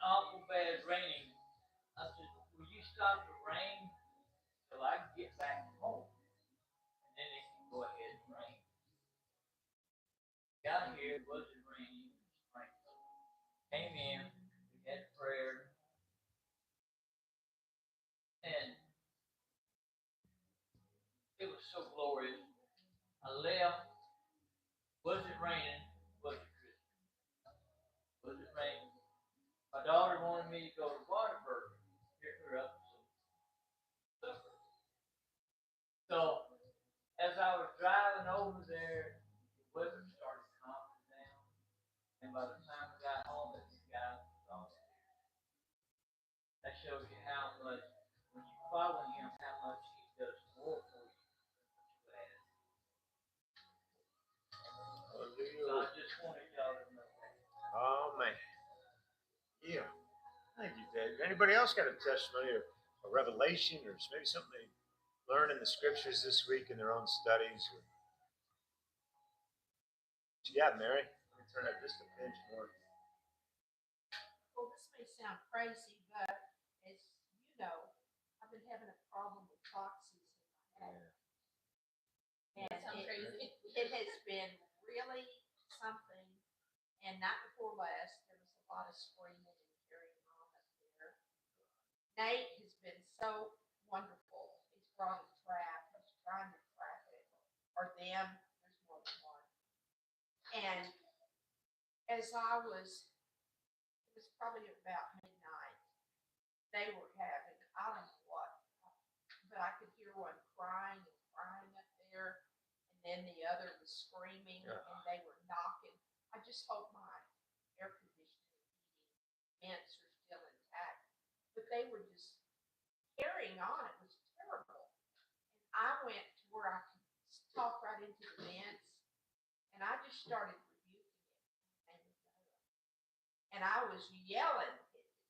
awful bad raining. I said, will you stop the rain till I can get back home? And then it can go ahead and rain. Got here, it wasn't raining, it was sprinkling. Came in, we had prayer, and it was so glorious. I left, wasn't raining, wasn't Christmas. Wasn't raining. My daughter wanted me to go to Waterford, pick her up some supper. So, as I was driving over there, the weather started calming down, and by the time we got home, this guy was all there. That shows you how much, when you follow him, how much he does more for you than what you ask. So I just wanted y'all to know that. Oh, man. Yeah. Thank you, Dave. Anybody else got a testimony or a revelation or maybe something they learned in the scriptures this week in their own studies? What you got, Mary? Let me turn up just a pinch more. Well, this may sound crazy, but as you know, I've been having a problem with toxins in my head. And it has been really something. And night before last, there was a lot of screaming and carrying on up there. Nate has been so wonderful. He's brought a trap. He's trying to trap it. Or them. There's more than one. And as it was probably about midnight, they were having, I don't know what, but I could hear one crying and crying up there. And then the other was screaming and they were knocking. I just hope my air conditioning and heating vents are still intact. But they were just carrying on. It was terrible. And I went to where I could talk right into the vents, and I just started rebuking it. And I was yelling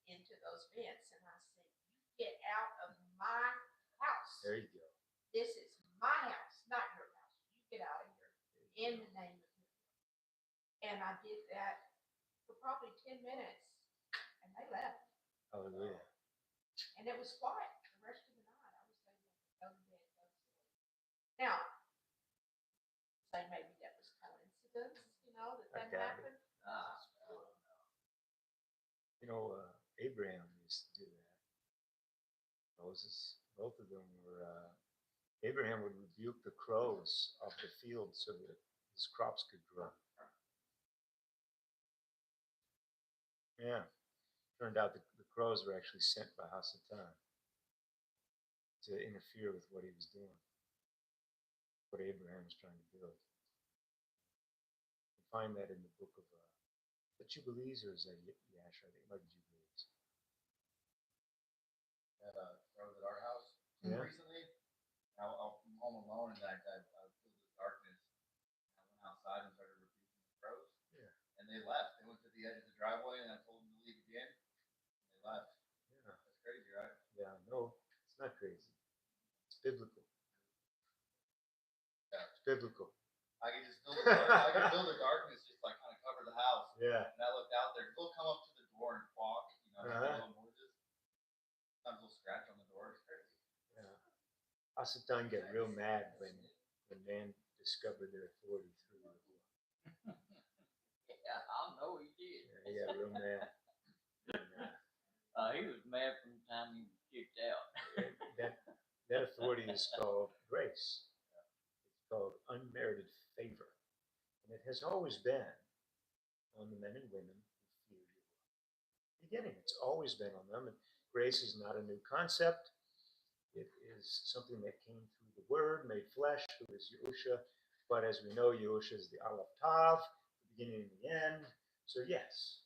into those vents, and I said, "You get out of my house. There you go. This is my house, not your house. You get out of here in the name of." And I did that for probably 10 minutes, and they left. Hallelujah. And it was quiet the rest of the night. I was able to go to bed, go to sleep. Now, say maybe that was coincidence, that happened. Abraham used to do that. Moses, both of them were. Abraham would rebuke the crows off the field so that his crops could grow. Yeah. Turned out the crows were actually sent by Yahsar'El to interfere with what he was doing, what Abraham was trying to build. You find that in the book of the Jubilees, or is that Yahsar'El? I think like Jubilees. Had crows at our house recently. I'm home alone, and I filled with darkness. I went outside and started rebuking the crows. Yeah. And they left. They went to the edge of the driveway, and I told them to leave again. And they left. Yeah. That's crazy, right? Yeah, no, it's not crazy. It's biblical. Yeah. It's biblical. I could just build the darkness, just like kind of cover the house. Yeah. And I looked out there. They'll come up to the door and walk, little noises. Sometimes they'll scratch on the door. It's crazy. Yeah. Yahsar'El got real mad when man discovered their authority through the law. Yeah, I know he did. Yeah, he got real mad. He was mad from the time he was kicked out. That authority is called grace. It's called unmerited favor. And it has always been on the men and women who fear you. Beginning, it's always been on them. And grace is not a new concept. It is something that came through the Word, made flesh, who is Yahusha. But as we know, Yahusha is the Aleph Tav, the beginning and the end. So yes,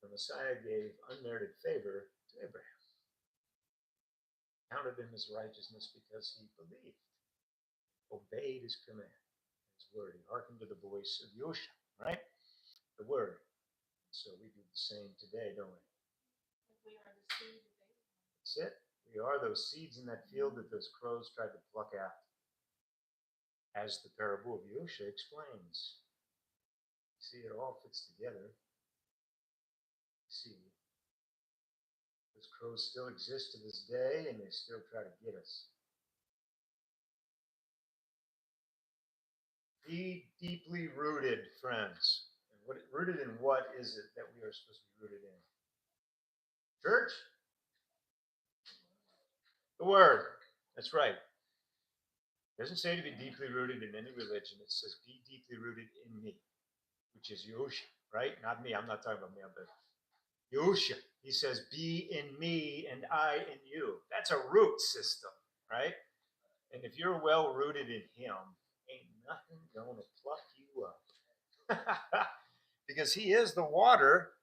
the Messiah gave unmerited favor to Abraham. Counted him as righteousness because he believed, obeyed his command, his word. He hearkened to the voice of Yahusha, right? The word. So we do the same today, don't we? We are the seed of Abraham. That's it. We are those seeds in that field that those crows tried to pluck out. As the parable of Yahusha explains. See, it all fits together. See, crows still exist to this day, and they still try to get us. Be deeply rooted, friends. And rooted in what is it that we are supposed to be rooted in? Church? The Word. That's right. It doesn't say to be deeply rooted in any religion. It says be deeply rooted in me, which is Yahusha, right? Not me. I'm not talking about me. I'm Yahusha. He says, be in me and I in you. That's a root system, right? And if you're well rooted in him, ain't nothing going to pluck you up. Because he is the water.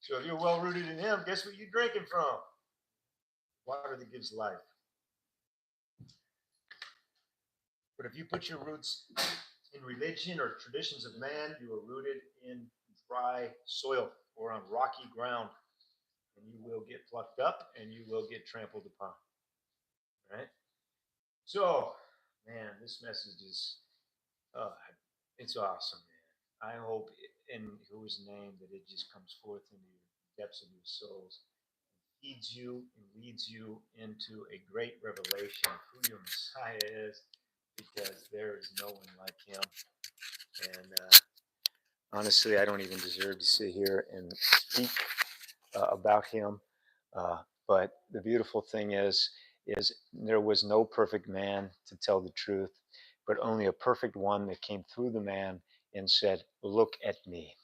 So if you're well rooted in him, guess what you're drinking from? Water that gives life. But if you put your roots in religion or traditions of man, you are rooted in dry soil or on rocky ground. And you will get plucked up and you will get trampled upon. Right? So, man, this message is, it's awesome, man. I hope in whose name that it just comes forth into the depths of your souls, feeds you and leads you into a great revelation of who your Messiah is, because there is no one like him. And honestly, I don't even deserve to sit here and speak about him. But the beautiful thing is there was no perfect man to tell the truth, but only a perfect one that came through the man and said, look at me.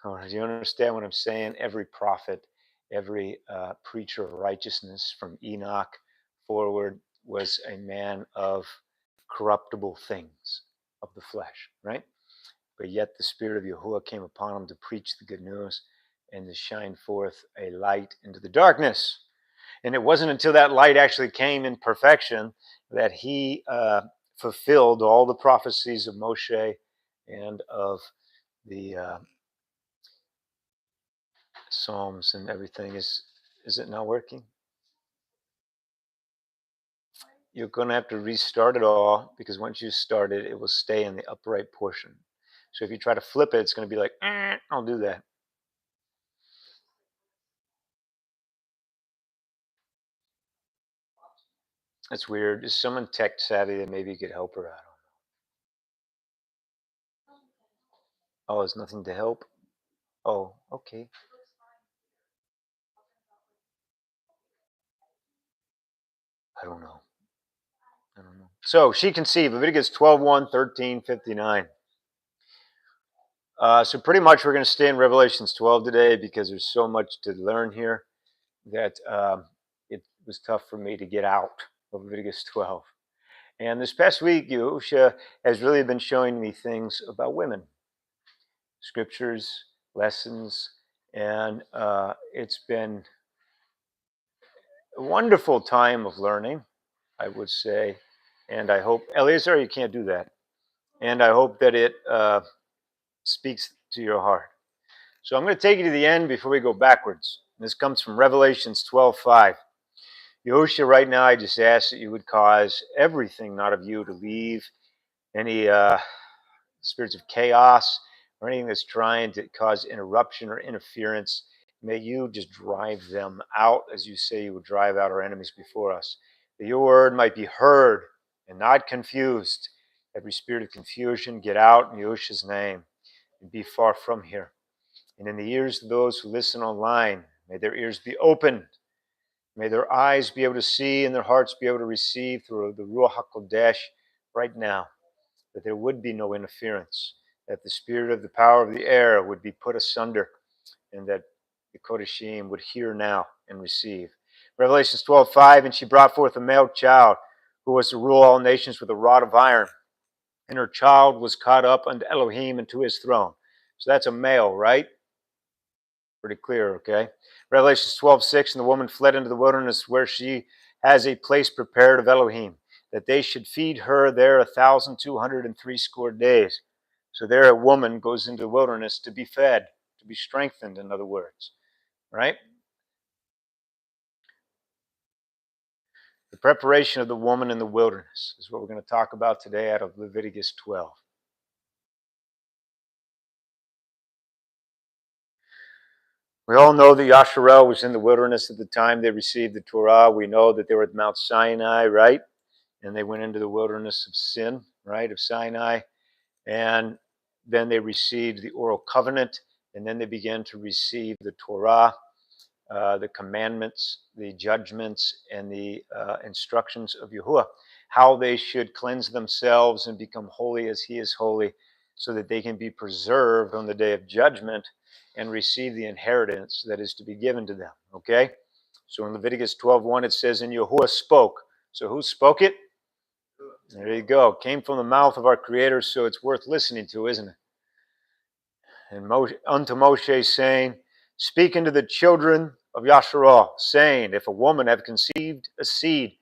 Do you understand what I'm saying? Every prophet, every preacher of righteousness from Enoch forward was a man of corruptible things of the flesh, right? But yet the Spirit of Yahuwah came upon him to preach the good news and to shine forth a light into the darkness. And it wasn't until that light actually came in perfection that he fulfilled all the prophecies of Moshe and of the Psalms and everything. Is it not working? You're going to have to restart it all, because once you start it, it will stay in the upright portion. So if you try to flip it, it's going to be like, I'll do that. That's weird. Is someone tech savvy that maybe could help her? I don't know. Oh, there's nothing to help? Oh, okay. I don't know. So she conceived. Leviticus 12:1, 13:59. So pretty much we're going to stay in Revelations 12 today, because there's so much to learn here that it was tough for me to get out of Leviticus 12. And this past week, Yahusha has really been showing me things about women, scriptures, lessons, and it's been a wonderful time of learning, I would say. And I hope, Eleazar, you can't do that. And I hope that it speaks to your heart. So I'm going to take you to the end before we go backwards. This comes from Revelations 12:5. Yahusha, right now, I just ask that you would cause everything not of you to leave, any spirits of chaos or anything that's trying to cause interruption or interference. May you just drive them out, as you say you would drive out our enemies before us. That your word might be heard and not confused. Every spirit of confusion, get out in Yahusha's name and be far from here. And in the ears of those who listen online, may their ears be opened. May their eyes be able to see and their hearts be able to receive through the Ruach HaKodesh right now, that there would be no interference, that the spirit of the power of the air would be put asunder, and that the Kodeshim would hear now and receive. Revelations 12:5, and she brought forth a male child who was to rule all nations with a rod of iron, and her child was caught up unto Elohim and to his throne. So that's a male, right? Pretty clear, okay? Revelations 12:6, and the woman fled into the wilderness, where she has a place prepared of Elohim, that they should feed her there 1,260 days. So there a woman goes into the wilderness to be fed, to be strengthened, in other words, right? The preparation of the woman in the wilderness is what we're going to talk about today out of Leviticus 12. We all know that Yahsar'El was in the wilderness at the time they received the Torah. We know that they were at Mount Sinai, right? And they went into the wilderness of sin, right, of Sinai. And then they received the oral covenant, and then they began to receive the Torah, the commandments, the judgments, and the instructions of Yahuwah, how they should cleanse themselves and become holy as he is holy, so that they can be preserved on the day of judgment and receive the inheritance that is to be given to them. Okay? So in Leviticus 12:1, it says, and Yahuwah spoke. So who spoke it? There you go. Came from the mouth of our Creator, so it's worth listening to, isn't it? And unto Moshe, saying, speak unto the children of Yahsar'El, saying, if a woman have conceived a seed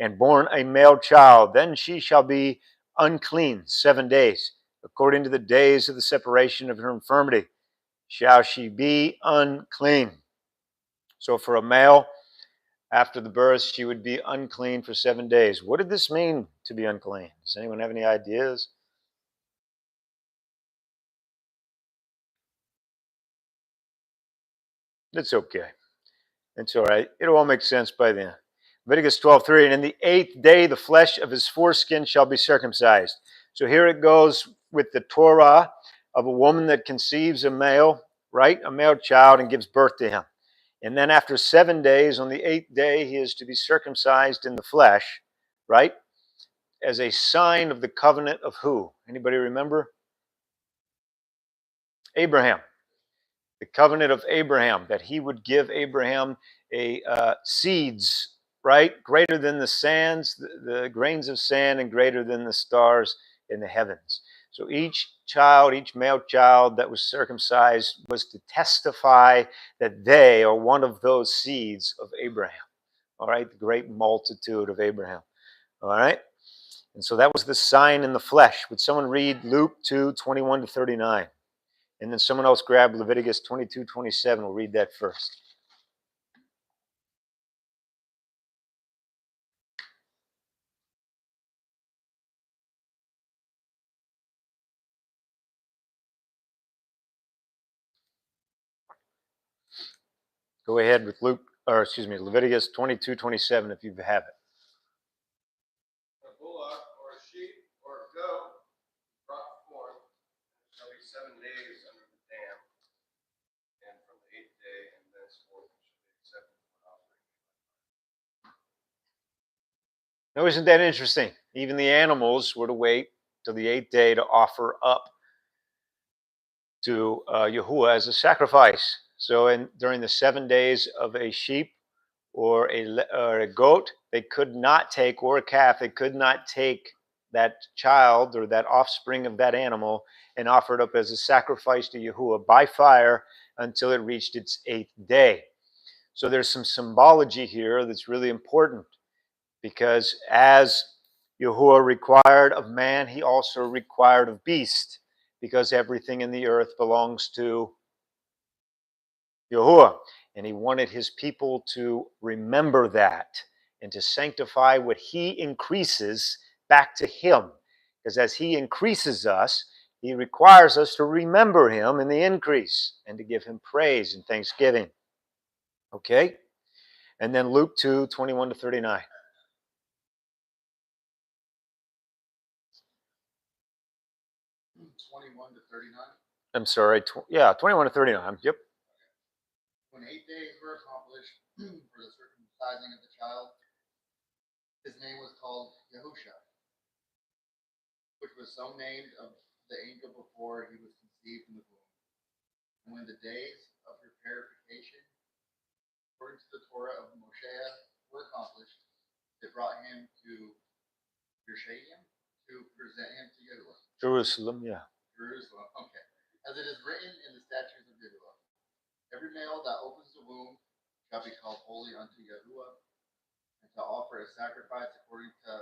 and born a male child, then she shall be unclean 7 days. According to the days of the separation of her infirmity, shall she be unclean. So for a male, after the birth, she would be unclean for 7 days. What did this mean to be unclean? Does anyone have any ideas? It's okay. It's all right. It'll all make sense by then. Leviticus 12:3, and in the 8th day the flesh of his foreskin shall be circumcised. So here it goes with the Torah of a woman that conceives a male, right? A male child and gives birth to him. And then after 7 days, on the 8th day, he is to be circumcised in the flesh, right? As a sign of the covenant of who? Anybody remember? Abraham. The covenant of Abraham, that he would give Abraham a seeds, right? Greater than the sands, the grains of sand, and greater than the stars in the heavens. So each child, each male child that was circumcised was to testify that they are one of those seeds of Abraham. All right, the great multitude of Abraham. All right. And so that was the sign in the flesh. Would someone read Luke 2:21-39? And then someone else grab Leviticus 22:27. We'll read that first. Go ahead with Leviticus 22:27 if you have it. A bullock or a sheep or a goat brought forth shall be 7 days under the dam, and from the 8th day and thenceforth it shall be accepted for an offering. Now, isn't that interesting? Even the animals were to wait till the 8th day to offer up to Yahuwah as a sacrifice. So during the 7 days of a sheep or a goat, they could not take, or a calf, they could not take that child or that offspring of that animal and offer it up as a sacrifice to Yahuwah by fire until it reached its 8th day. So there's some symbology here that's really important, because as Yahuwah required of man, he also required of beast, because everything in the earth belongs to Yahuwah. And he wanted his people to remember that and to sanctify what he increases back to him. Because as he increases us, he requires us to remember him in the increase and to give him praise and thanksgiving. Okay? And then Luke 2:21-39. 21-39. I'm sorry. 21-39. Yep. When 8 days were accomplished for the circumcising of the child, his name was called Yahusha, which was so named of the angel before he was conceived in the womb. And when the days of her purification, according to the Torah of Moshe, were accomplished, they brought him to Jerusalem to present him to Yahuwah. Jerusalem, yeah. Jerusalem, okay. As it is written in the statutes of Yahuwah, every male that opens the womb shall be called holy unto Yahuwah, and to offer a sacrifice according to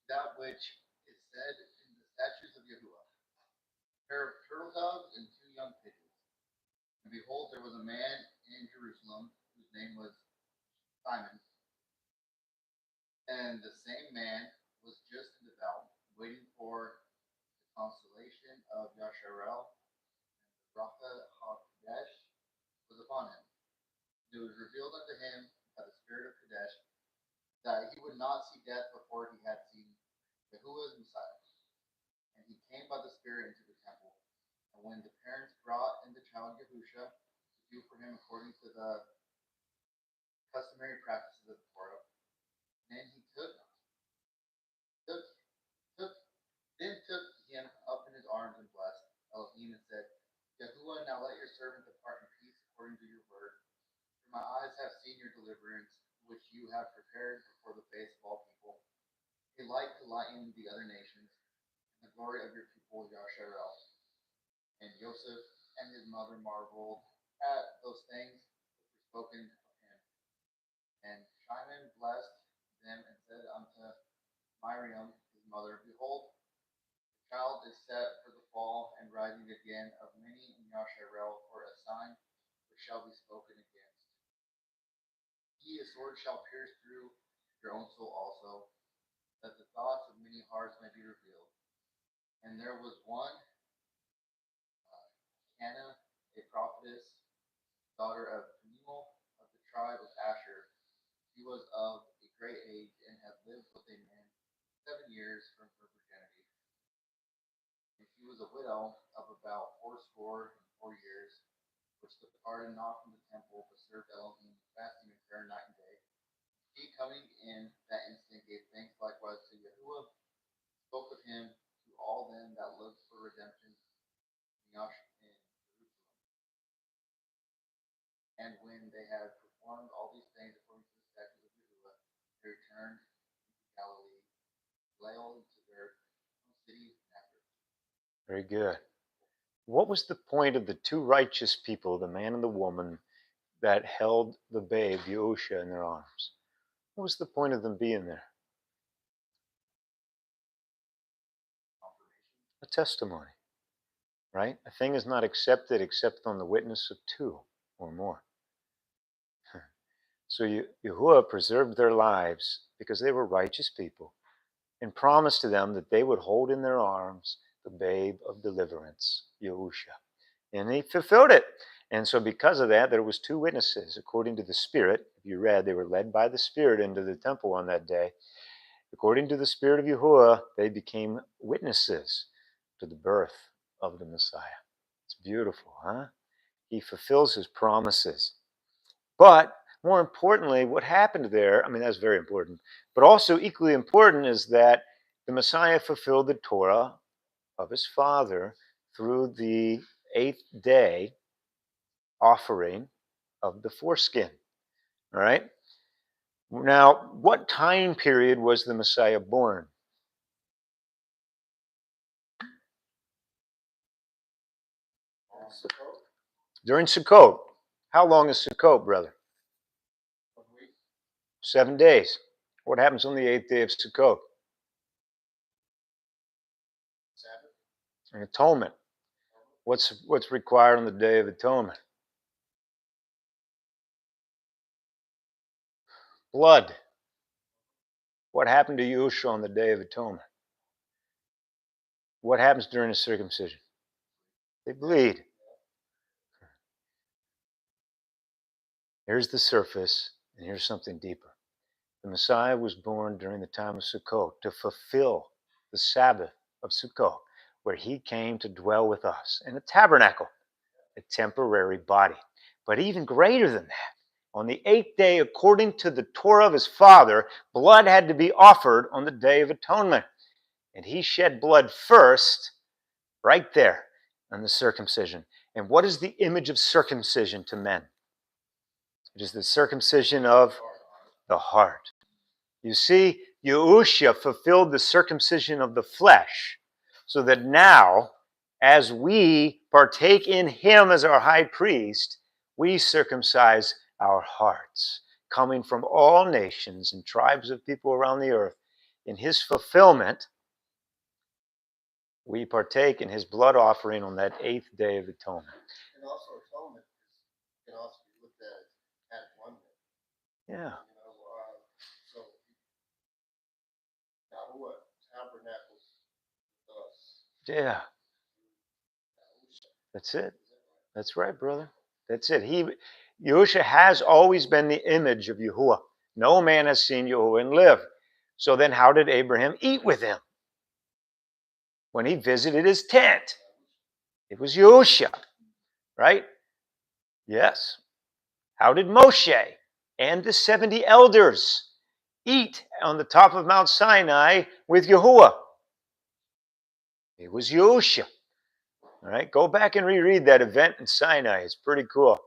that which is said in the statutes of Yahuwah. A pair of turtle doves and 2 young pigeons. And behold, there was a man in Jerusalem whose name was Simon. And the same man was just and devout, waiting for the consolation of Yahsar'El, and the Bracha HaKodesh for the it was revealed unto him by the Spirit of Kadesh that he would not see death before he had seen Yahuwah's Messiah. And he came by the Spirit into the temple. And when the parents brought in the child Yahusha to do for him according to the customary practices of the Torah, then he took him up in his arms and blessed Elohim and said, Yahuwah, now let your servant depart in peace according to your word. For my eyes have seen your deliverance, which you have prepared before the face of all people, a light to lighten the other nations, and the glory of your people Yahsar'El. And Joseph and his mother marveled at those things which were spoken of him. And Shimon blessed them and said unto Miriam his mother, Behold, the child is set for the fall and rising again of many in Yahsar'El for a sign which shall be spoken against. A sword shall pierce through your own soul also, that the thoughts of many hearts may be revealed. And there was one, Hannah, a prophetess, daughter of Peniel of the tribe of Asher. She was of a great age and had lived with a man 7 years from her virginity. And she was a widow of about 84 years, which departed not from the temple, but served Elohim, fasting and prayer night and day. He, coming in that instant, gave thanks likewise to Yahuwah, spoke of him to all them that looked for redemption in Jerusalem. And when they had performed all these things according to the statutes of Yahuwah, they returned to Galilee, Lael to their own city Nazareth. Very good. What was the point of the two righteous people, the man and the woman, that held the babe, Yahusha, in their arms? What was the point of them being there? A testimony, right? A thing is not accepted except on the witness of two or more. So Yahuwah preserved their lives because they were righteous people and promised to them that they would hold in their arms the babe of deliverance, Yahusha. And he fulfilled it. And so because of that, there was two witnesses according to the Spirit. If you read, they were led by the Spirit into the temple on that day. According to the Spirit of Yahuwah, they became witnesses to the birth of the Messiah. It's beautiful, huh? He fulfills his promises. But more importantly, what happened there, I mean, that's very important, but also equally important is that the Messiah fulfilled the Torah of his Father through the 8th day offering of the foreskin. All right? Now, what time period was the Messiah born? During Sukkot. How long is Sukkot, brother? 7 days. What happens on the 8th day of Sukkot? An atonement. What's required on the Day of Atonement? Blood. What happened to Yahusha on the Day of Atonement? What happens during the circumcision? They bleed. Here's the surface, and here's something deeper. The Messiah was born during the time of Sukkot to fulfill the Sabbath of Sukkot, where he came to dwell with us in a tabernacle, a temporary body. But even greater than that, on the 8th day, according to the Torah of his father, blood had to be offered on the Day of Atonement. And he shed blood first, right there, on the circumcision. And what is the image of circumcision to men? It is the circumcision of the heart. You see, Yahusha fulfilled the circumcision of the flesh, so that now, as we partake in him as our high priest, we circumcise our hearts, coming from all nations and tribes of people around the earth. In his fulfillment, we partake in his blood offering on that 8th day of atonement. And also atonement can also be looked at one day. Yeah. So Yahuwah tabernacles with us. Yeah. That's it. That's right, brother. That's it. Yahusha has always been the image of Yahuwah. No man has seen Yahuwah and lived. So then how did Abraham eat with him? When he visited his tent. It was Yahusha, right? Yes. How did Moshe and the 70 elders eat on the top of Mount Sinai with Yahuwah? It was Yahusha. All right, go back and reread that event in Sinai. It's pretty cool.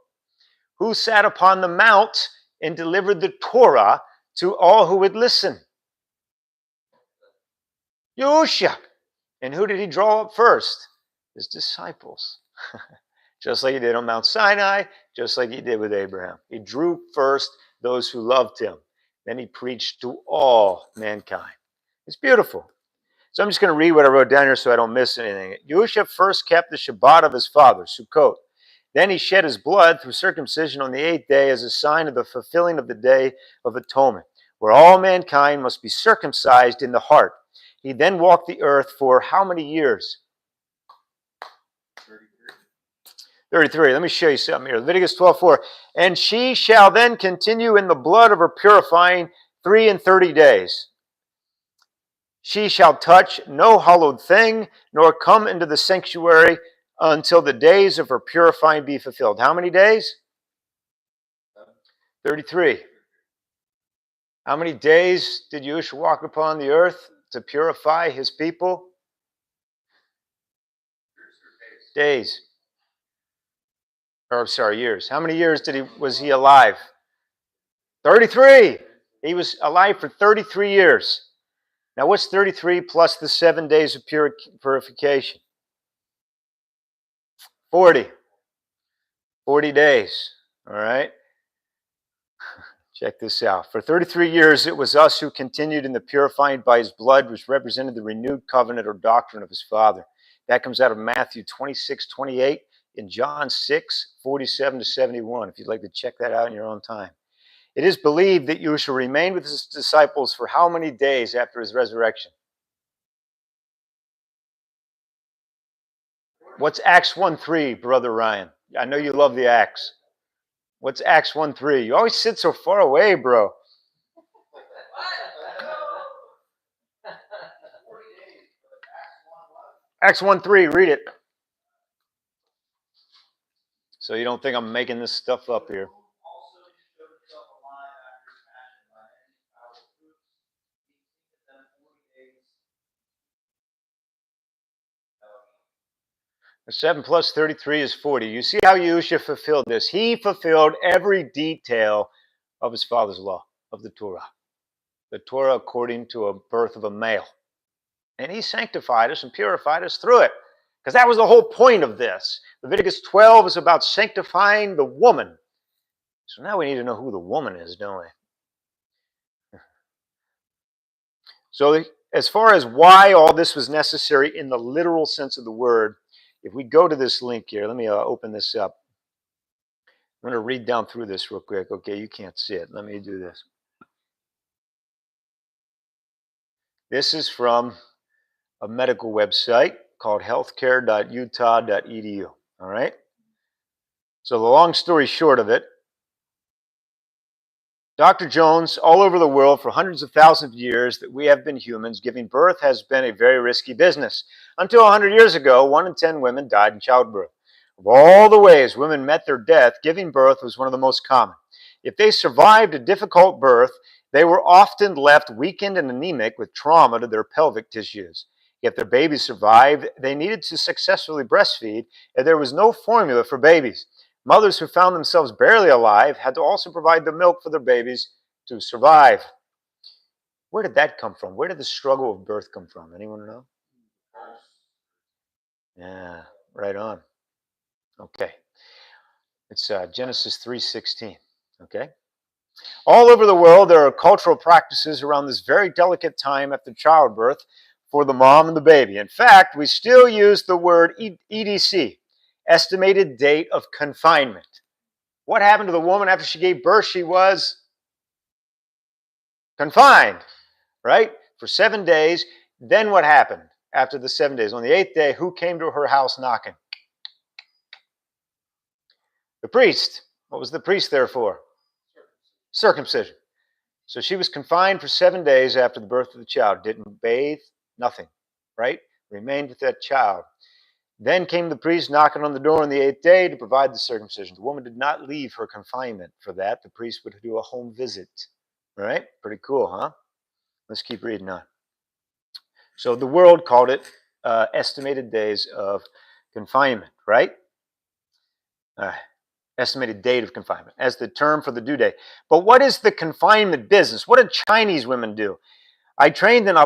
Who sat upon the mount and delivered the Torah to all who would listen? Yahusha. And who did he draw up first? His disciples. Just like he did on Mount Sinai, just like he did with Abraham. He drew first those who loved him. Then he preached to all mankind. It's beautiful. So I'm just going to read what I wrote down here so I don't miss anything. Yahusha first kept the Shabbat of his father, Sukkot. Then he shed his blood through circumcision on the 8th day as a sign of the fulfilling of the Day of Atonement, where all mankind must be circumcised in the heart. He then walked the earth for how many years? 33. Let me show you something here. Leviticus 12:4. And she shall then continue in the blood of her purifying 33 days. She shall touch no hallowed thing, nor come into the sanctuary until the days of her purifying be fulfilled. How many days? 33. How many days did Yahusha walk upon the earth to purify his people? Days. Or sorry, years. How many years was he alive? 33. He was alive for 33 years. Now what's 33 plus the 7 days of purification? 40. 40 days. All right. Check this out. For 33 years, it was us who continued in the purifying by his blood, which represented the renewed covenant or doctrine of his Father. That comes out of Matthew 26:28 and John 6:47-71, if you'd like to check that out in your own time. It is believed that Yahusha remained with his disciples for how many days after his resurrection? What's Acts 1:3, Brother Ryan? I know you love the Acts. What's Acts 1:3? You always sit so far away, bro. Acts 1:3, read it. So you don't think I'm making this stuff up here. The 7 plus 33 is 40. You see how Yahusha fulfilled this? He fulfilled every detail of his Father's law, of the Torah. The Torah according to a birth of a male. And he sanctified us and purified us through it. Because that was the whole point of this. Leviticus 12 is about sanctifying the woman. So now we need to know who the woman is, don't we? So as far as why all this was necessary in the literal sense of the word, if we go to this link here, let me open this up. I'm going to read down through this real quick. Okay, you can't see it. Let me do this. This is from a medical website called healthcare.utah.edu. All right? So the long story short of it, Dr. Jones, all over the world for hundreds of thousands of years that we have been humans, giving birth has been a very risky business. Until 100 years ago, 1 in 10 women died in childbirth. Of all the ways women met their death, giving birth was one of the most common. If they survived a difficult birth, they were often left weakened and anemic with trauma to their pelvic tissues. If their babies survived, they needed to successfully breastfeed, and there was no formula for babies. Mothers who found themselves barely alive had to also provide the milk for their babies to survive. Where did that come from? Where did the struggle of birth come from? Anyone know? Yeah, right on. Okay. It's Genesis 3:16. Okay. All over the world, there are cultural practices around this very delicate time after childbirth for the mom and the baby. In fact, we still use the word EDC, estimated date of confinement. What happened to the woman after she gave birth? She was confined, right? For 7 days. Then what happened after the 7 days? On the 8th day, who came to her house knocking? The priest. What was the priest there for? Circumcision. So she was confined for 7 days after the birth of the child. Didn't bathe, nothing, right? Remained with that child. Then came the priest knocking on the door on the 8th day to provide the circumcision. The woman did not leave her confinement for that. The priest would do a home visit. All right? Pretty cool, huh? Let's keep reading on. So the world called it estimated days of confinement, right? Estimated date of confinement as the term for the due date. But what is the confinement business? What do Chinese women do? I trained in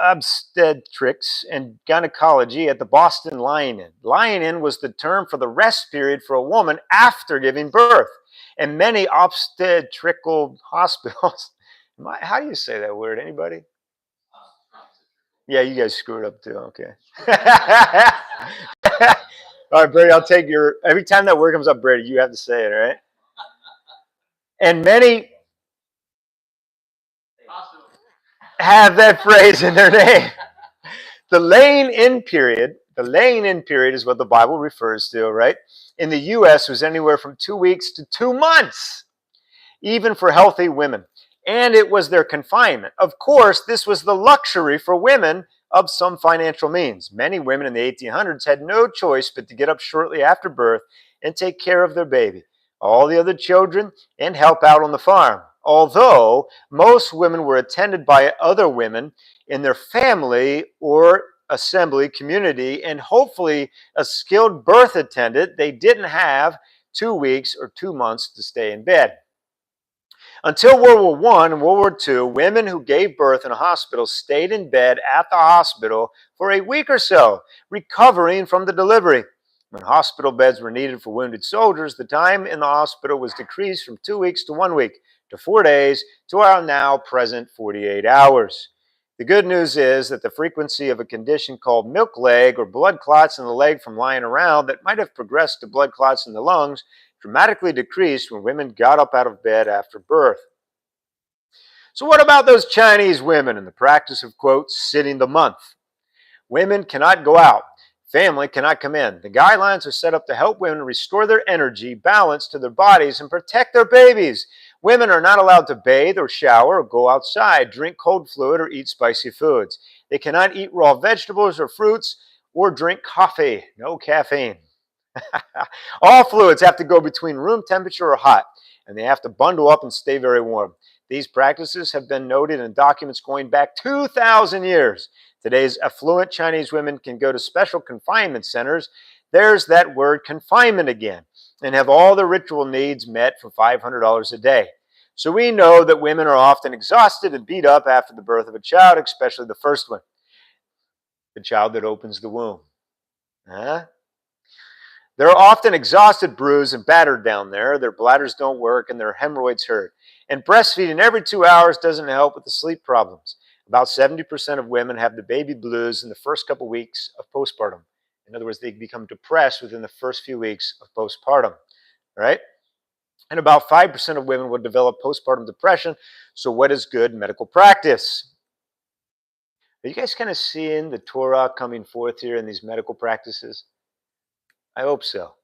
obstetrics and gynecology at the Boston Lion-In. Lion-In was the term for the rest period for a woman after giving birth. And many obstetrical hospitals, how do you say that word? Anybody? Yeah, you guys screwed up too. Okay. All right, Brady, I'll take your, every time that word comes up, Brady, you have to say it, all right? And many have that phrase in their name. The laying-in period is what the Bible refers to, right? In the U.S. was anywhere from 2 weeks to 2 months, even for healthy women. And it was their confinement. Of course, this was the luxury for women of some financial means. Many women in the 1800s had no choice but to get up shortly after birth and take care of their baby, all the other children, and help out on the farm. Although most women were attended by other women in their family or assembly community and hopefully a skilled birth attendant, they didn't have 2 weeks or 2 months to stay in bed. Until World War I and World War II, women who gave birth in a hospital stayed in bed at the hospital for a week or so, recovering from the delivery. When hospital beds were needed for wounded soldiers, the time in the hospital was decreased from 2 weeks to 1 week to 4 days to our now present 48 hours. The good news is that the frequency of a condition called milk leg or blood clots in the leg from lying around that might have progressed to blood clots in the lungs dramatically decreased when women got up out of bed after birth. So what about those Chinese women and the practice of, quote, sitting the month? Women cannot go out. Family cannot come in. The guidelines are set up to help women restore their energy, balance to their bodies, and protect their babies. Women are not allowed to bathe or shower or go outside, drink cold fluid, or eat spicy foods. They cannot eat raw vegetables or fruits or drink coffee. No caffeine. All fluids have to go between room temperature or hot, and they have to bundle up and stay very warm. These practices have been noted in documents going back 2,000 years. Today's affluent Chinese women can go to special confinement centers, there's that word confinement again, and have all their ritual needs met for $500 a day. So we know that women are often exhausted and beat up after the birth of a child, especially the first one, the child that opens the womb. They're often exhausted, bruised, and battered down there. Their bladders don't work and their hemorrhoids hurt. And breastfeeding every 2 hours doesn't help with the sleep problems. About 70% of women have the baby blues in the first couple weeks of postpartum. In other words, they become depressed within the first few weeks of postpartum, right? And about 5% of women will develop postpartum depression. So what is good medical practice? Are you guys kind of seeing the Torah coming forth here in these medical practices? I hope so.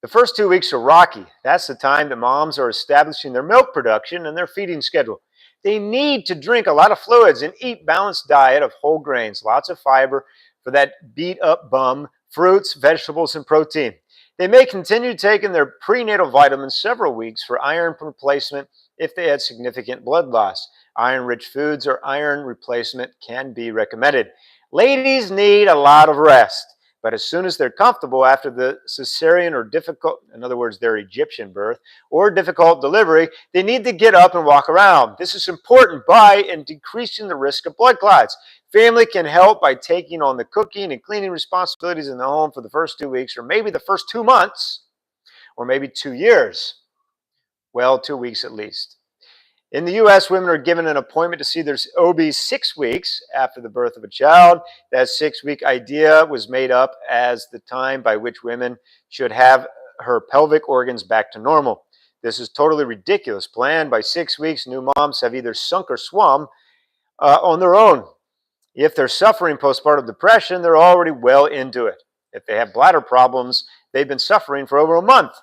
The first 2 weeks are rocky. That's the time that moms are establishing their milk production and their feeding schedule. They need to drink a lot of fluids and eat balanced diet of whole grains, lots of fiber for that beat up bum, fruits, vegetables, and protein. They may continue taking their prenatal vitamins several weeks for iron replacement if they had significant blood loss. Iron-rich foods or iron replacement can be recommended. Ladies need a lot of rest. But as soon as they're comfortable after the cesarean or difficult, in other words, their Egyptian birth, or difficult delivery, they need to get up and walk around. This is important by and decreasing the risk of blood clots. Family can help by taking on the cooking and cleaning responsibilities in the home for the first 2 weeks, or maybe the first 2 months, or maybe 2 years. Well, 2 weeks at least. In the U.S., women are given an appointment to see their OB 6 weeks after the birth of a child. That 6-week idea was made up as the time by which women should have her pelvic organs back to normal. This is totally ridiculous. Planned by 6 weeks, new moms have either sunk or swum on their own. If they're suffering postpartum depression, they're already well into it. If they have bladder problems, they've been suffering for over a month.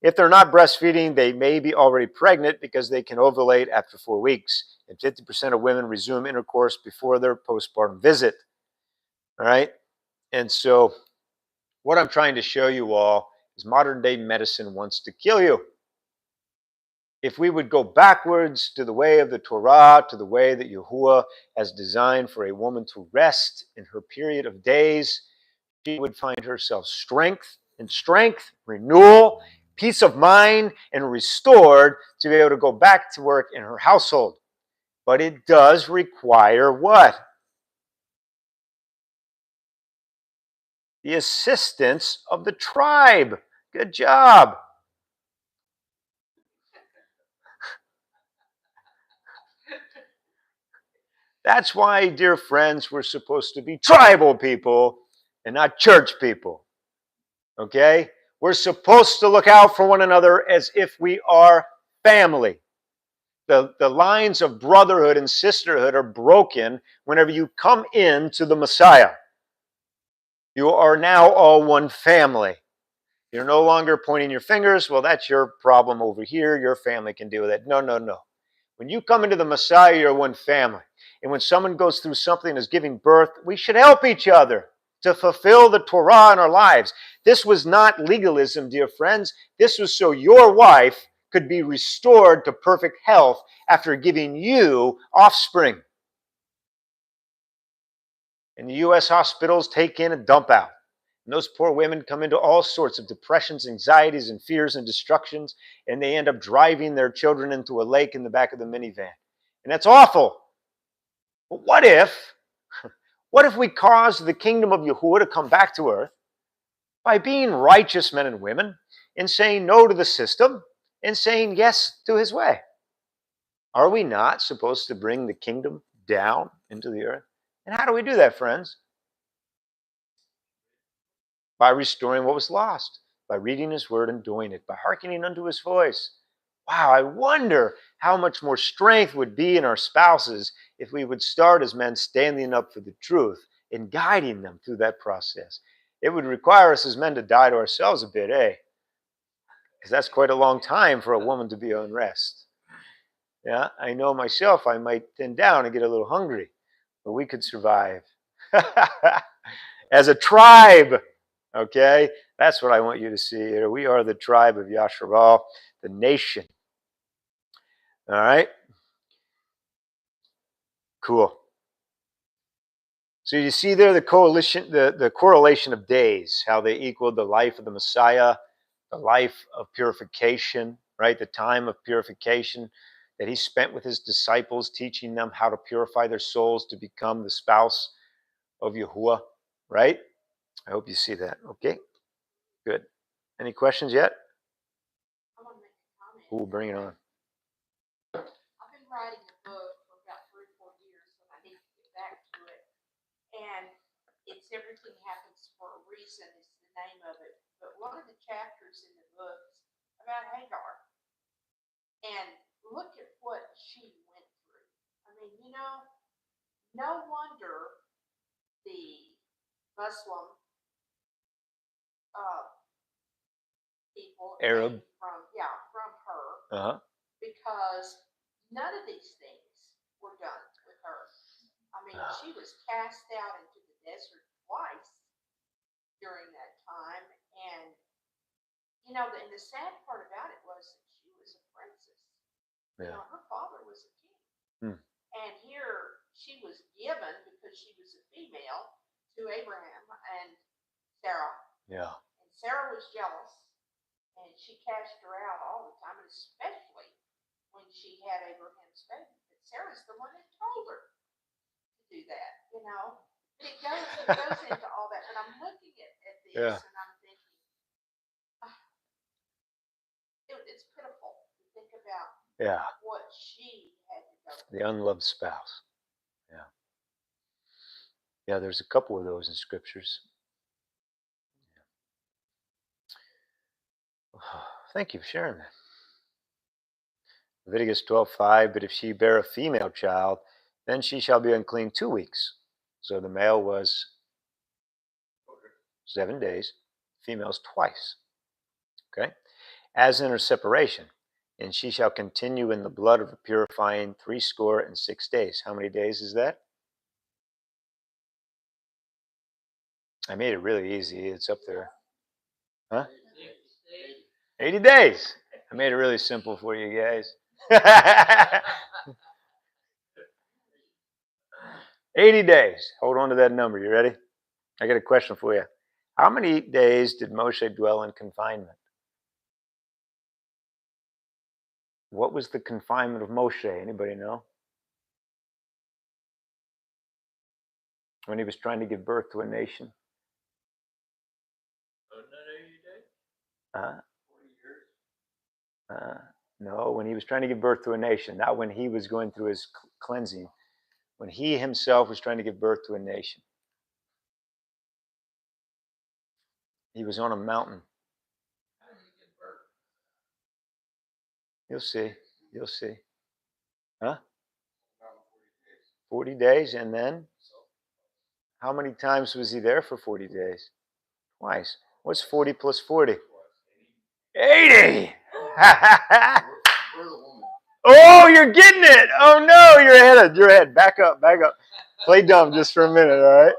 If they're not breastfeeding, they may be already pregnant because they can ovulate after 4 weeks. And 50% of women resume intercourse before their postpartum visit. All right? And so what I'm trying to show you all is modern day medicine wants to kill you. If we would go backwards to the way of the Torah, to the way that Yahuwah has designed for a woman to rest in her period of days, she would find herself strength, renewal, peace of mind, and restored to be able to go back to work in her household. But it does require what? The assistance of the tribe. Good job. That's why, dear friends, we're supposed to be tribal people and not church people. Okay? We're supposed to look out for one another as if we are family. The lines of brotherhood and sisterhood are broken whenever you come into the Messiah. You are now all one family. You're no longer pointing your fingers. Well, that's your problem over here. Your family can deal with it. No, no, no. When you come into the Messiah, you're one family. And when someone goes through something and is giving birth, we should help each other to fulfill the Torah in our lives. This was not legalism, dear friends. This was so your wife could be restored to perfect health after giving you offspring. And the U.S. hospitals take in and dump out. And those poor women come into all sorts of depressions, anxieties, and fears and destructions, and they end up driving their children into a lake in the back of the minivan. And that's awful. But what if we cause the kingdom of Yahuwah to come back to earth by being righteous men and women and saying no to the system and saying yes to his way? Are we not supposed to bring the kingdom down into the earth? And how do we do that, friends? By restoring what was lost, by reading his word and doing it, by hearkening unto his voice. Wow, I wonder how much more strength would be in our spouses if we would start as men standing up for the truth and guiding them through that process. It would require us as men to die to ourselves a bit, eh? Because that's quite a long time for a woman to be on rest. Yeah, I know myself, I might thin down and get a little hungry, but we could survive. As a tribe, okay? That's what I want you to see here. We are the tribe of Yahsar'El, the nation. All right? Cool. So you see there the correlation of days, how they equaled the life of the Messiah, the life of purification, right? The time of purification that he spent with his disciples, teaching them how to purify their souls to become the spouse of Yahuwah, right? I hope you see that. Okay, good. Any questions yet? I want to make a comment. Ooh, bring it on. I've been writing a book for about 3 or 4 years, and I need to get back to it. And it's Everything Happens for a Reason is the name of it. But one of the chapters in the book is about Hagar. And look at what she went through. I mean, no wonder the Muslim people Arab. from her, Uh-huh. because none of these things were done with her. I mean, she was cast out into the desert twice during that time, and the sad part about it was that she was a princess. Yeah. Her father was a king, and here she was given, because she was a female, to Abraham and Sarah. Yeah. And Sarah was jealous, and she cast her out all the time, and especially when she had Abraham's baby. But Sarah's the one that told her to do that, But it goes into all that. And I'm looking at this, and I'm thinking, it's pitiful to think about what she had to go through. The unloved spouse. Yeah. Yeah, there's a couple of those in scriptures. Thank you for sharing that. Leviticus 12:5, but if she bear a female child, then she shall be unclean 2 weeks. So the male was 7 days, females twice. Okay? as in her separation, and she shall continue in the blood of her purifying 66 days. How many days is that? I made it really easy. It's up there. Huh? 80 days. I made it really simple for you guys. 80 days. Hold on to that number. You ready? I got a question for you. How many days did Moshe dwell in confinement? What was the confinement of Moshe? Anybody know? When he was trying to give birth to a nation? No, when he was trying to give birth to a nation, not when he was going through his cleansing. When he himself was trying to give birth to a nation. He was on a mountain. You'll see. You'll see. Huh? 40 days, and then? How many times was he there for 40 days? Twice. What's 40 plus 40? 80! Oh, you're getting it! Oh no, you're ahead. Back up. Play dumb just for a minute, all right?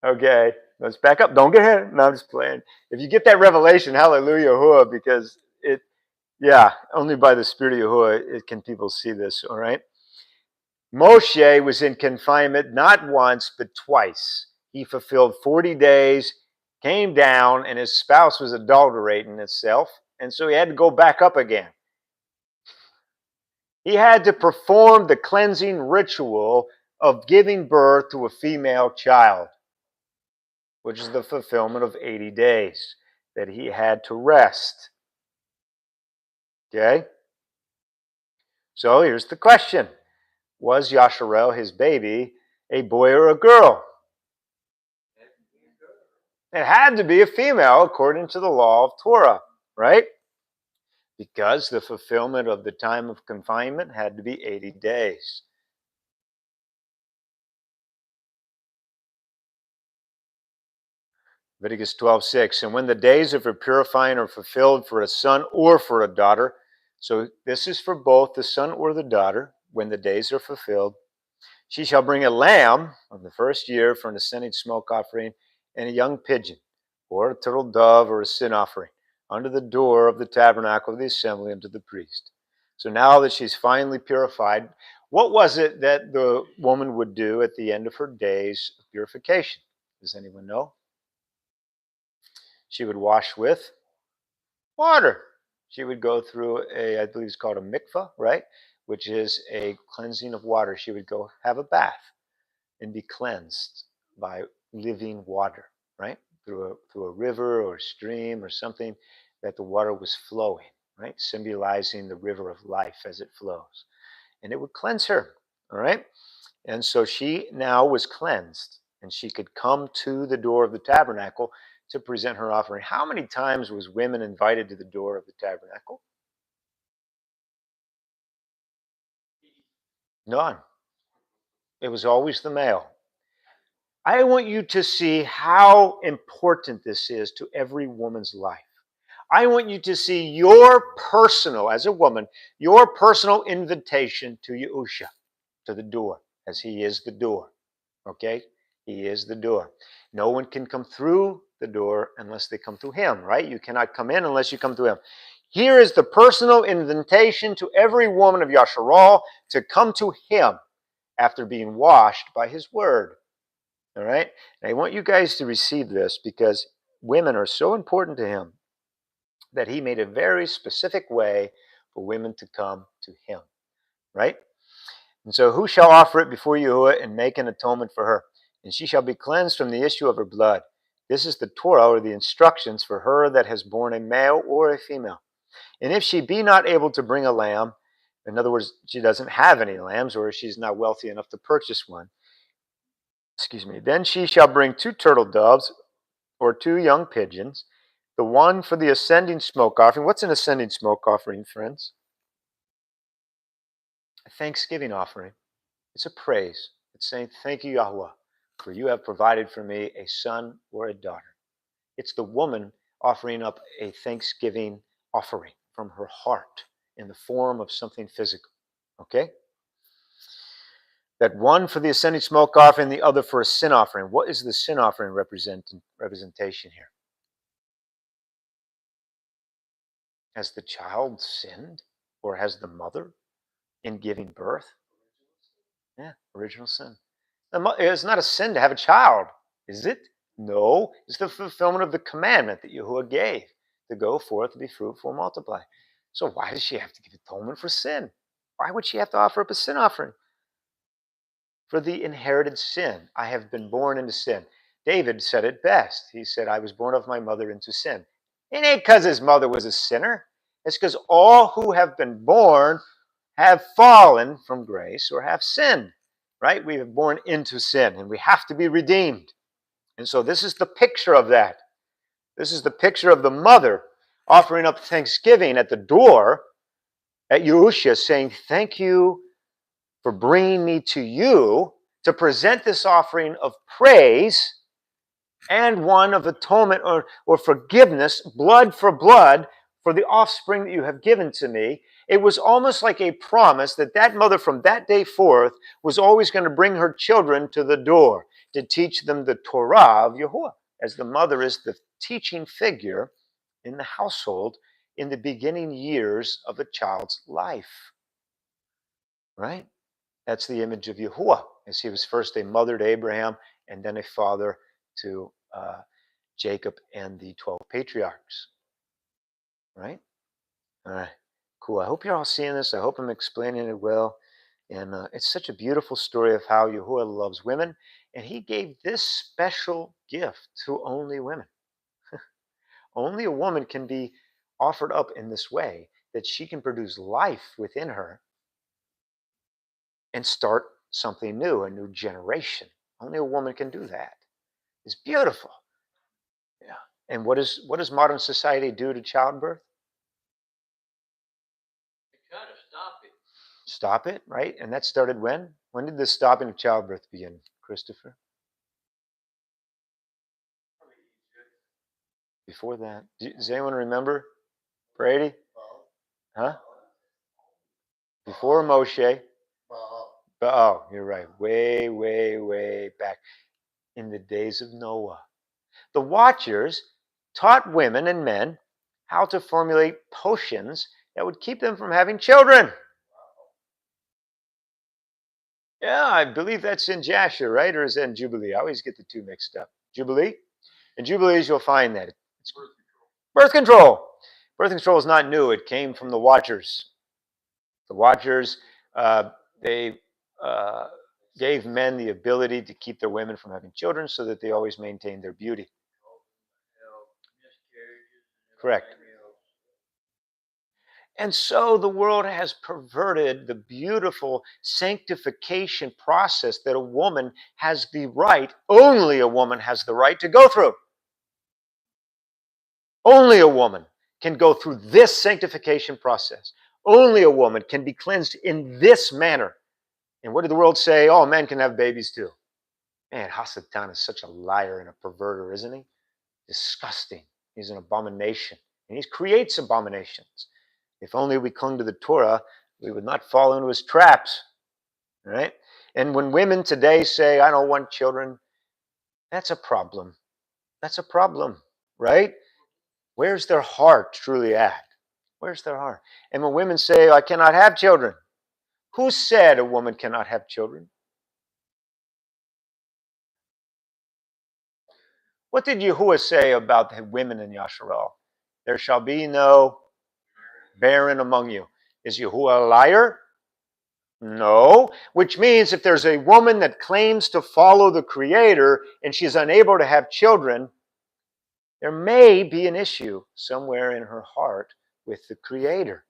Okay, let's back up. Don't get ahead. No, I'm just playing. If you get that revelation, hallelujah, Yahuwah, because only by the Spirit of Yahuwah can people see this, all right? Moshe was in confinement not once, but twice. He fulfilled 40 days, came down, and his spouse was adulterating itself, and so he had to go back up again. He had to perform the cleansing ritual of giving birth to a female child, which is the fulfillment of 80 days that he had to rest. Okay? So here's the question. Was Yahsar'El, his baby, a boy or a girl? It had to be a female according to the law of Torah, right? Because the fulfillment of the time of confinement had to be 80 days. Leviticus 12:6, and when the days of her purifying are fulfilled for a son or for a daughter, so this is for both the son or the daughter, when the days are fulfilled, she shall bring a lamb of the first year for an ascending smoke offering, and a young pigeon, or a turtle dove, or a sin offering, under the door of the tabernacle of the assembly unto the priest. So now that she's finally purified, what was it that the woman would do at the end of her days of purification? Does anyone know? She would wash with water. She would go through I believe it's called a mikvah, right? Which is a cleansing of water. She would go have a bath and be cleansed by living water, right? Through a river or a stream or something that the water was flowing, right? Symbolizing the river of life as it flows. And it would cleanse her, all right? And so she now was cleansed, and she could come to the door of the tabernacle to present her offering. How many times was women invited to the door of the tabernacle? None. It was always the male. I want you to see how important this is to every woman's life. I want you to see your personal, as a woman, your personal invitation to Yahusha, to the door, as he is the door. Okay? He is the door. No one can come through the door unless they come through him, right? You cannot come in unless you come through him. Here is the personal invitation to every woman of Yahsar'El to come to him after being washed by his word. All right? And I want you guys to receive this because women are so important to him that he made a very specific way for women to come to him, right? And so who shall offer it before Yahuwah and make an atonement for her? And she shall be cleansed from the issue of her blood. This is the Torah, or the instructions for her that has borne a male or a female. And if she be not able to bring a lamb, in other words, she doesn't have any lambs, or she's not wealthy enough to purchase one, then she shall bring 2 turtle doves or 2 young pigeons, the one for the ascending smoke offering. What's an ascending smoke offering, friends? A thanksgiving offering. It's a praise. It's saying, thank you, Yahuwah, for you have provided for me a son or a daughter. It's the woman offering up a thanksgiving offering from her heart in the form of something physical. Okay? That one for the ascending smoke offering, the other for a sin offering. What is the sin offering representation here? Has the child sinned? Or has the mother in giving birth? Yeah, original sin. It's not a sin to have a child, is it? No, it's the fulfillment of the commandment that Yahuwah gave to go forth, to be fruitful, and multiply. So why does she have to give atonement for sin? Why would she have to offer up a sin offering? For the inherited sin. I have been born into sin. David said it best. He said, I was born of my mother into sin. It ain't because his mother was a sinner. It's because all who have been born have fallen from grace or have sinned, right? We have born into sin and we have to be redeemed. And so this is the picture of that. This is the picture of the mother offering up thanksgiving at the door at Yahusha, saying, thank you for bringing me to you to present this offering of praise and one of atonement or forgiveness, blood for the offspring that you have given to me. It was almost like a promise that that mother from that day forth was always going to bring her children to the door to teach them the Torah of Yahuwah, as the mother is the teaching figure in the household in the beginning years of a child's life. Right? That's the image of Yahuwah, as he was first a mother to Abraham and then a father to Jacob and the 12 patriarchs. Right? All right. Cool. I hope you're all seeing this. I hope I'm explaining it well. And it's such a beautiful story of how Yahuwah loves women. And he gave this special gift to only women. Only a woman can be offered up in this way, that she can produce life within her and start something new, a new generation. Only a woman can do that. It's beautiful. Yeah. And what does modern society do to childbirth? They try to stop it. Stop it, right? And that started when? When did the stopping of childbirth begin, Christopher? Before that. Does anyone remember? Brady? Huh? Before Moshe. Oh, you're right. Way, way, way back in the days of Noah. The Watchers taught women and men how to formulate potions that would keep them from having children. Yeah, I believe that's in Jasher, right? Or is that in Jubilee? I always get the two mixed up. Jubilee? In Jubilees, you'll find that. It's birth control. Birth control is not new. It came from the Watchers. The Watchers, they gave men the ability to keep their women from having children so that they always maintained their beauty. Correct. And so the world has perverted the beautiful sanctification process that a woman has the right, only a woman has the right to go through. Only a woman can go through this sanctification process. Only a woman can be cleansed in this manner. And what did the world say? Oh, men can have babies too. Man, Hasatan is such a liar and a perverter, isn't he? Disgusting. He's an abomination. And he creates abominations. If only we clung to the Torah, we would not fall into his traps. Right? And when women today say, I don't want children, that's a problem. That's a problem, right? Where's their heart truly at? Where's their heart? And when women say, I cannot have children, who said a woman cannot have children? What did Yahuwah say about the women in Yahsar'El? There shall be no barren among you. Is Yahuwah a liar? No. Which means if there's a woman that claims to follow the Creator and she's unable to have children, there may be an issue somewhere in her heart with the Creator.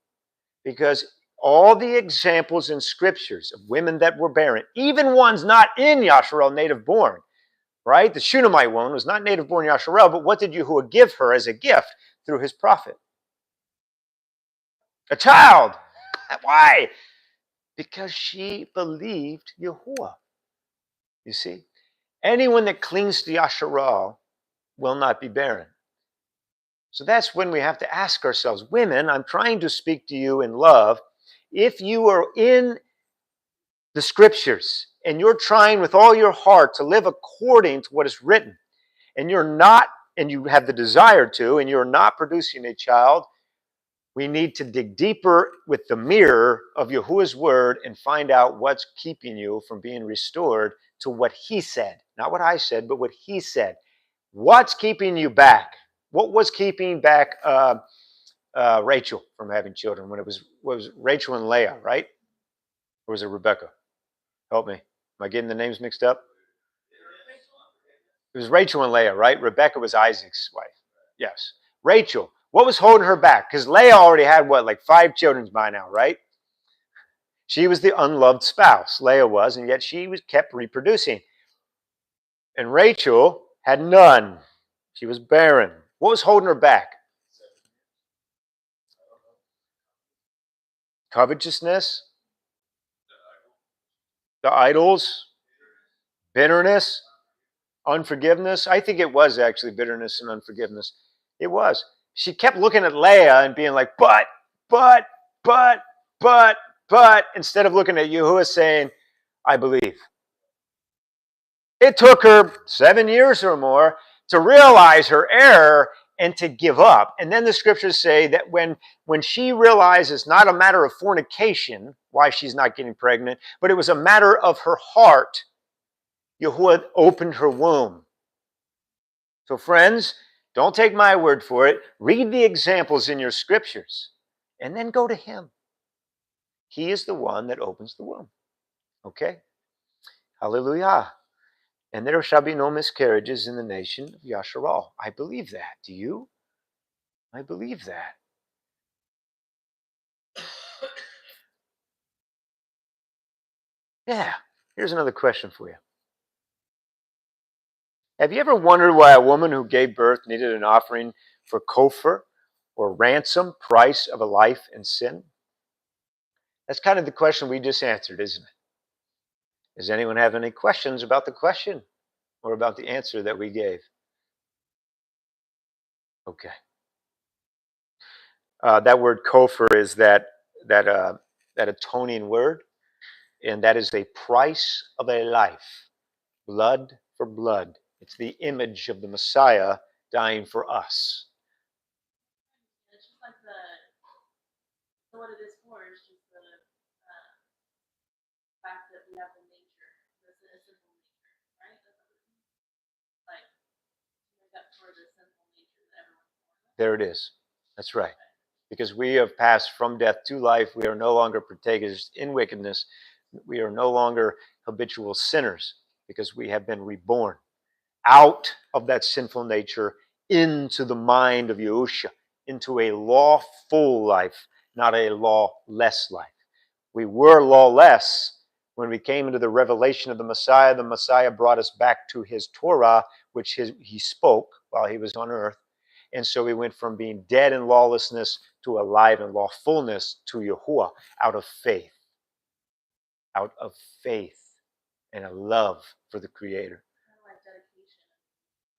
Because all the examples in scriptures of women that were barren, even ones not in Yahsar'El, native born, right? The Shunammite one was not native born Yahsar'El, but what did Yahuwah give her as a gift through his prophet? A child. Why? Because she believed Yahuwah. You see? Anyone that clings to Yahsar'El will not be barren. So that's when we have to ask ourselves, women, I'm trying to speak to you in love. If you are in the scriptures and you're trying with all your heart to live according to what is written, and you're not, and you have the desire to, and you're not producing a child, we need to dig deeper with the mirror of Yahuwah's word and find out what's keeping you from being restored to what he said. Not what I said, but what he said. What's keeping you back? What was keeping back Rachel from having children when it was Rachel and Leah, right? Or was it Rebecca? Help me. Am I getting the names mixed up? It was Rachel and Leah, right? Rebecca was Isaac's wife. Yes. Rachel. What was holding her back? Because Leah already had, like 5 children by now, right? She was the unloved spouse. Leah was, and yet she kept reproducing. And Rachel had none. She was barren. What was holding her back? Covetousness, the idols, bitterness, unforgiveness. I think it was actually bitterness and unforgiveness. It was. She kept looking at Leah and being like, but, instead of looking at Yahuwah saying, I believe. It took her 7 years or more to realize her error and to give up. And then the scriptures say that when she realized it's not a matter of fornication, why she's not getting pregnant, but it was a matter of her heart, Yahuwah opened her womb. So friends, don't take my word for it. Read the examples in your scriptures and then go to him. He is the one that opens the womb. Okay? Hallelujah. And there shall be no miscarriages in the nation of Yahsar'El. I believe that. Do you? I believe that. Yeah. Here's another question for you. Have you ever wondered why a woman who gave birth needed an offering for kofar or ransom price of a life in sin? That's kind of the question we just answered, isn't it? Does anyone have any questions about the question or about the answer that we gave? Okay. That word kofar is that atoning word, and that is a price of a life, blood for blood. It's the image of the Messiah dying for us. It's just like so what it is for is just the fact that we have the nature, the sinful nature, right? Like, make up for the sinful nature that everyone's born with. There it is. That's right. Because we have passed from death to life. We are no longer partakers in wickedness. We are no longer habitual sinners because we have been reborn out of that sinful nature into the mind of Yahusha, into a lawful life, not a lawless life. We were lawless when we came into the revelation of the Messiah. The Messiah brought us back to his Torah, which he spoke while he was on earth. And so we went from being dead in lawlessness to alive in lawfulness to Yahuwah out of faith. Out of faith and a love for the Creator. Kind of like dedication.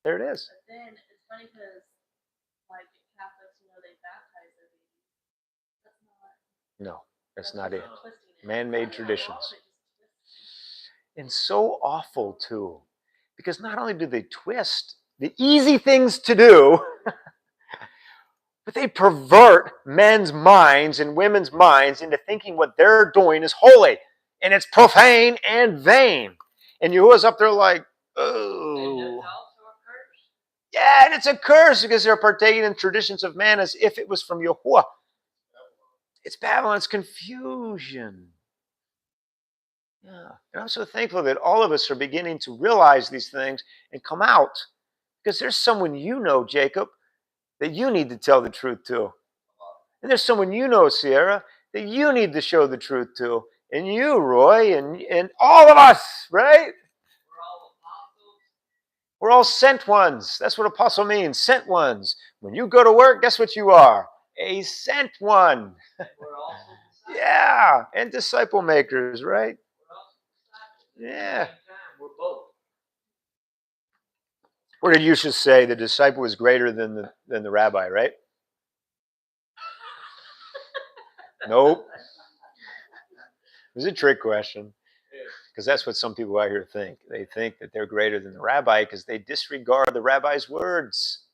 There it is. But then it's funny because, like Catholics, they baptize their babies. That's not. No, that's not it. It. Man-made traditions. And so awful too. Because not only do they twist the easy things to do, but they pervert men's minds and women's minds into thinking what they're doing is holy. And it's profane and vain. And Yahuwah's up there like, oh. And it's also a curse. Yeah, and it's a curse because they're partaking in traditions of man as if it was from Yahuwah. It's Babylon, it's confusion. Yeah. And I'm so thankful that all of us are beginning to realize these things and come out. Because there's someone Jacob, that you need to tell the truth to. And there's someone Sierra, that you need to show the truth to. And you, Roy, and all of us, right? We're all apostles. We're all sent ones. That's what apostle means, sent ones. When you go to work, guess what you are? A sent one. We're also disciples. Yeah, and disciple makers, right? We're also disciples. Yeah. We're both. What did Yahusha say? The disciple was greater than the rabbi, right? Nope. It was a trick question. Because that's what some people out here think. They think that they're greater than the rabbi because they disregard the rabbi's words.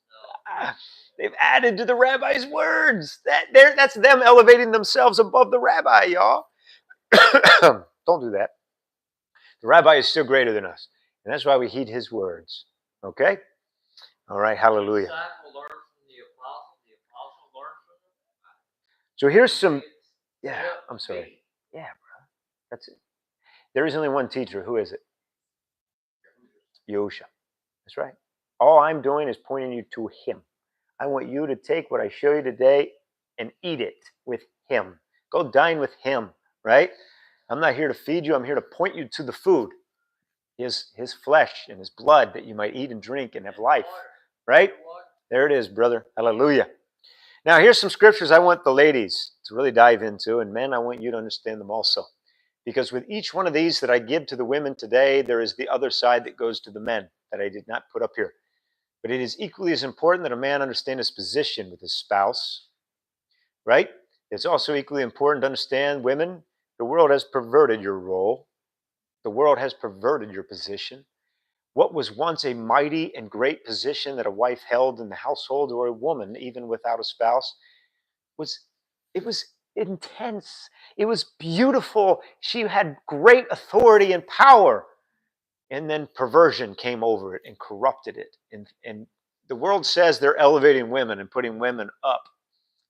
They've added to the rabbi's words. That's them elevating themselves above the rabbi, y'all. Don't do that. The rabbi is still greater than us. And that's why we heed his words. Okay? All right, hallelujah. The disciple learned from the apostle learned from the rabbi. So here's some, yeah, I'm sorry. Yeah, bro. That's it. There is only one teacher. Who is it? Yahusha. That's right. All I'm doing is pointing you to him. I want you to take what I show you today and eat it with him. Go dine with him, right? I'm not here to feed you. I'm here to point you to the food, his flesh and his blood that you might eat and drink and have life, right? There it is, brother. Hallelujah. Now, here's some scriptures I want the ladies to really dive into, and men, I want you to understand them also. Because with each one of these that I give to the women today, there is the other side that goes to the men that I did not put up here. But it is equally as important that a man understand his position with his spouse, right? It's also equally important to understand, women, the world has perverted your role. The world has perverted your position. What was once a mighty and great position that a wife held in the household, or a woman, even without a spouse, was intense. It was beautiful. She had great authority and power. And then perversion came over it and corrupted it. And the world says they're elevating women and putting women up.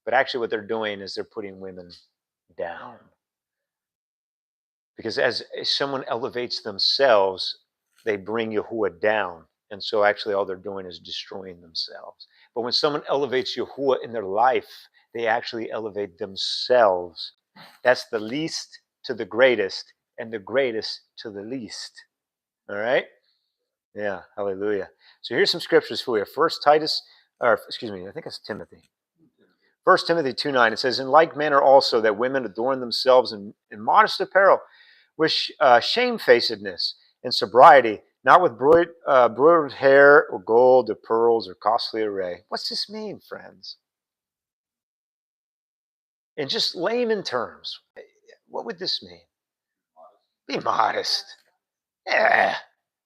But actually what they're doing is they're putting women down. Because as someone elevates themselves, they bring Yahuwah down. And so actually all they're doing is destroying themselves. But when someone elevates Yahuwah in their life, they actually elevate themselves. That's the least to the greatest, and the greatest to the least. All right? Yeah, hallelujah. So here's some scriptures for you. I think it's Timothy. 1 Timothy 2:9, it says, in like manner also that women adorn themselves in modest apparel, with shamefacedness and sobriety, not with broidered hair or gold or pearls or costly array. What's this mean, friends? In just layman terms, what would this mean? Be modest. Yeah,